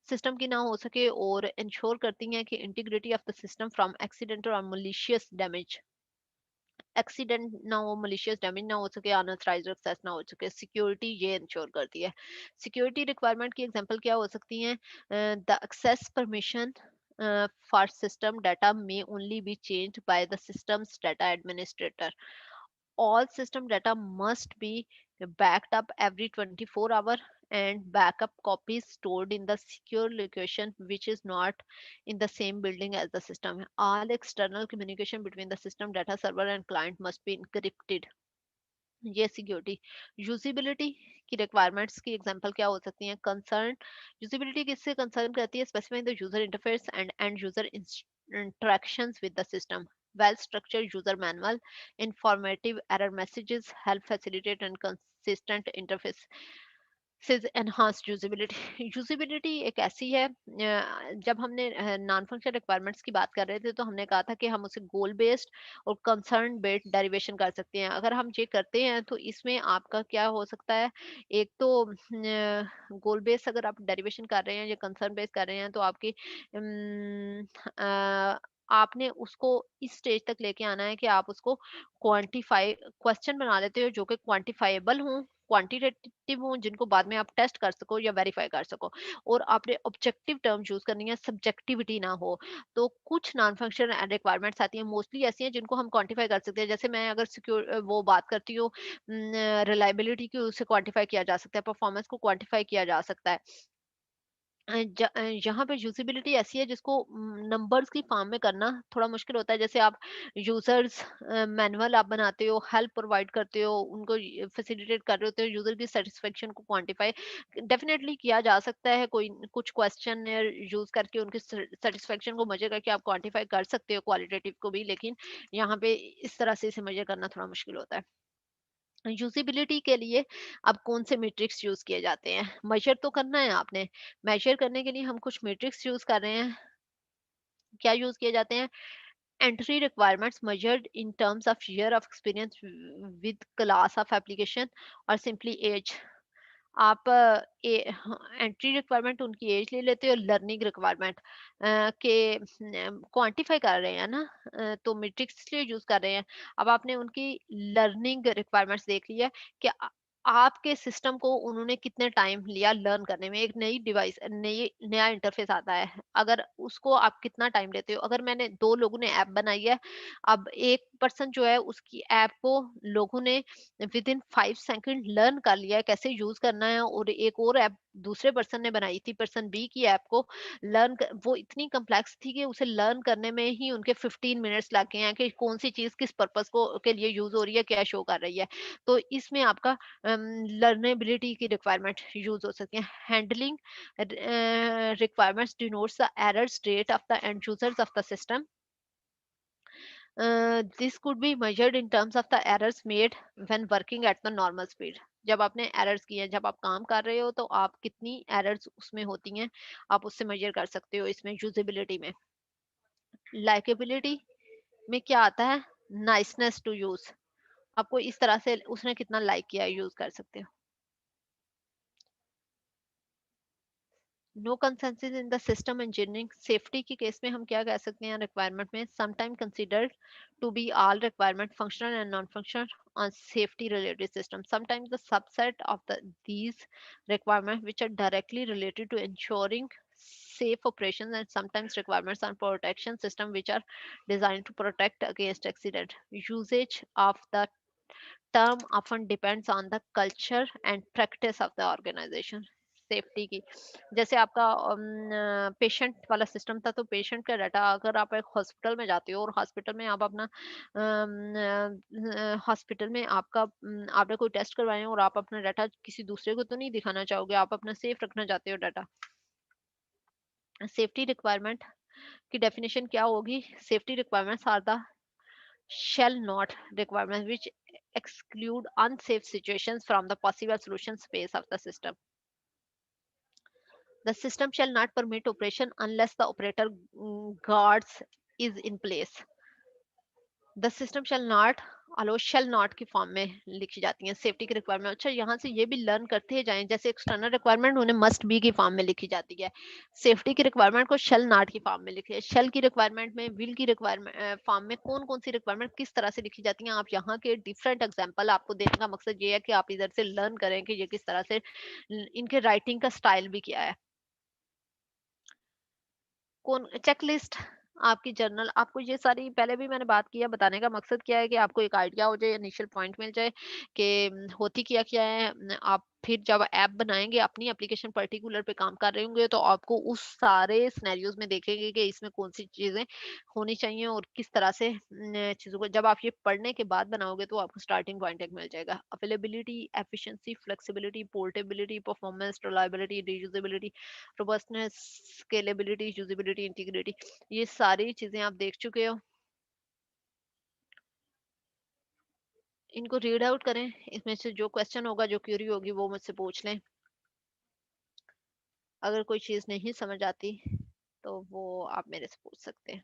सिस्टम की ना हो सके, और इंश्योर करती हैं कि integrity of the system from accidental और मलिशियस डैमेज, एक्सीडेंट ना हो, मलिशियस डैमेज ना हो सके, अनऑथराइज्ड एक्सेस ना हो सके, सिक्योरिटी ये इंश्योर करती है। सिक्योरिटी रिक्वायरमेंट की एग्जांपल क्या हो सकती हैं, the access permission for system data may only be changed by the system's data administrator। all system data must be backed up every 24 hour, and backup copies stored in the secure location which is not in the same building as the system। all external communication between the system data server and client must be encrypted। ये security. Usability की requirements की example क्या हो सकती हैं, concern. Usability किससे concern करती है, specifying the user interface and user interactions with the system। well structured user manual, informative error messages help facilitate and consistent interface सिज एनहांस्ड यूजिबिलिटी। यूजिबिलिटी एक ऐसी है जब हमने नॉन फंक्शनल रिक्वायरमेंट्स की बात कर रहे थे तो हमने कहा था कि हम उसे गोल बेस्ड और कंसर्न बेस्ड डेरिवेशन कर सकते हैं। अगर हम ये करते हैं तो इसमें आपका क्या हो सकता है, एक तो गोल बेस्ड अगर आप डेरिवेशन कर रहे हैं या कंसर्न बेस्ड कर रहे हैं तो आपकी अम, आपने उसको इस स्टेज तक लेके आना है कि आप उसको क्वांटिफाई क्वेश्चन बना लेते हो जो कि क्वांटिफाइबल हों, क्वांटिटेटिव हों, जिनको बाद में आप टेस्ट कर सको या वेरीफाई कर सको, और आपने ऑब्जेक्टिव टर्म यूज करनी है, सब्जेक्टिविटी ना हो। तो कुछ नॉन फंक्शनल रिक्वायरमेंट्स आती हैं, मोस्टली ऐसी हैं जिनको हम क्वांटिफाई कर सकते हैं। जैसे मैं अगर सिक्योर वो बात करती हूँ रिलायबिलिटी की, उसे क्वांटिफाई किया जा सकता है, परफॉर्मेंस को क्वांटिफाई किया जा सकता है। यहाँ पे यूजिबिलिटी ऐसी है जिसको नंबर्स की फॉर्म में करना थोड़ा मुश्किल होता है। जैसे आप यूजर्स मैनुअल आप बनाते हो, हेल्प प्रोवाइड करते हो, उनको फैसिलिटेट कर रहे होते हो, यूजर की सेटिस्फेक्शन को क्वांटिफाई डेफिनेटली किया जा सकता है। कोई कुछ क्वेश्चन यूज करके उनकी सेटिस्फेक्शन को मेजर करके आप क्वांटिफाई कर सकते हो, क्वालिटेटिव को भी, लेकिन यहाँ पे इस तरह से इसे मेजर करना थोड़ा मुश्किल होता है। यूजिबिलिटी के लिए अब कौन से मैट्रिक्स यूज किए जाते हैं, मेजर तो करना है आपने। मेजर करने के लिए हम कुछ मैट्रिक्स यूज कर रहे हैं। क्या यूज किए जाते हैं, Entry requirements measured in terms of year of experience with class of application or simply age. आप एंट्री रिक्वायरमेंट उनकी एज ले लेते हो, लर्निंग रिक्वायरमेंट के क्वांटिफाई कर रहे हैं ना, तो मैट्रिक्स लिए यूज कर रहे हैं। अब आपने उनकी लर्निंग रिक्वायरमेंट्स देख लिया कि आपके सिस्टम को उन्होंने कितने टाइम लिया लर्न करने में। एक नई डिवाइस, नई नया इंटरफेस आता है, अगर उसको आप कितना टाइम लेते हो। अगर मैंने दो लोगों ने ऐप बनाई है, अब एक पर्सन जो है उसकी ऐप को लोगों ने विद इन 5 सेकंड लर्न कर लिया है कैसे यूज करना है, और एक और ऐप दूसरे पर्सन ने बनाई थी, पर्सन बी की ऐप को वो इतनी कम्प्लेक्स थी कि उसे लर्न करने में ही उनके 15 मिनट्स लग गए हैं कि कौन सी चीज किस पर्पस को के लिए यूज हो रही है, क्या शो कर रही है। तो इसमें आपका लर्नेबिलिटी की रिक्वायरमेंट यूज हो सकती है। Handling requirements denotes the errors rate of the end users of the system. this could be measured in terms of the errors made when working at the normal speed। जब आपने errors किए हैं, जब आप काम कर रहे हो तो आप कितनी एरर्स उसमें होती हैं, आप उससे मेजर कर सकते हो इसमें यूजेबिलिटी में। लाइकेबिलिटी में क्या आता है, नाइसनेस टू यूज, आपको इस तरह से उसने कितना लाइक किया यूज कर सकते हो। No consensus in the system engineering, safety के केस में हम क्या कह सकते हैं रिक्वायरमेंट में, sometime considered to be all requirement functional and non functional on safety related systems, sometimes the subset of these requirements which are directly related to ensuring safe operations, and sometimes requirements on protection system which are designed to protect against accident. Usage of the term often depends on the culture and practice of the organization। Safety की, जैसे आपका patient वाला system था, तो patient का data अगर आप एक हॉस्पिटल में जाते हो और हॉस्पिटल में आप अपना हॉस्पिटल में आपने कोई टेस्ट करवाए हैं और आप अपना डाटा किसी दूसरे को तो नहीं दिखाना चाहोगे, आप अपना सेफ रखना चाहते हो डाटा। सेफ्टी रिक्वायरमेंट की डेफिनेशन क्या होगी, safety requirements are the shall not requirements which exclude unsafe situations from the possible solution space of the system. The system shall not permit operation unless the operator guards is in place। The system shall not allow, shall not की form में लिखी जाती हैं safety की requirement. अच्छा, यहाँ से ये भी लर्न करते ही जाएं, जैसे एक्सटर्नल रिक्वायरमेंट उन्हें मस्ट बी की फॉर्म में लिखी जाती है, सेफ्टी की रिक्वायरमेंट को शैल नॉट की फॉर्म में लिखी है। शेल की रिक्वायरमेंट में, विल की रिक्वायरमेंट फॉर्म में कौन कौन सी रिक्वायरमेंट किस तरह से लिखी जाती हैं, आप यहाँ के डिफरेंट एग्जाम्पल आपको देने का मकसद ये है कि आप इधर से लर्न करें कि ये किस तरह से इनके राइटिंग का स्टाइल भी क्या है। कौन चेकलिस्ट, आपकी जर्नल, आपको ये सारी पहले भी मैंने बात किया, बताने का मकसद क्या है कि आपको एक आइडिया हो जाए, इनिशियल पॉइंट मिल जाए कि होती क्या क्या है। आप फिर जब ऐप बनाएंगे, अपनी एप्लीकेशन पर्टिकुलर पे काम कर रहे होंगे, तो आपको उस सारे सिनेरियोज में देखेंगे कि इसमें कौन सी चीजें होनी चाहिए और किस तरह से चीजों को जब आप ये पढ़ने के बाद बनाओगे तो आपको स्टार्टिंग पॉइंट एक मिल जाएगा। Availability, efficiency, flexibility, portability, performance, reliability, reusability, robustness, scalability, usability, integrity, ये सारी चीजें आप देख चुके हो। इनको रीड आउट करें, इसमें से जो क्वेश्चन होगा, जो क्यूरी होगी, वो मुझसे पूछ लें। अगर कोई चीज नहीं समझ आती तो वो आप मेरे से पूछ सकते हैं।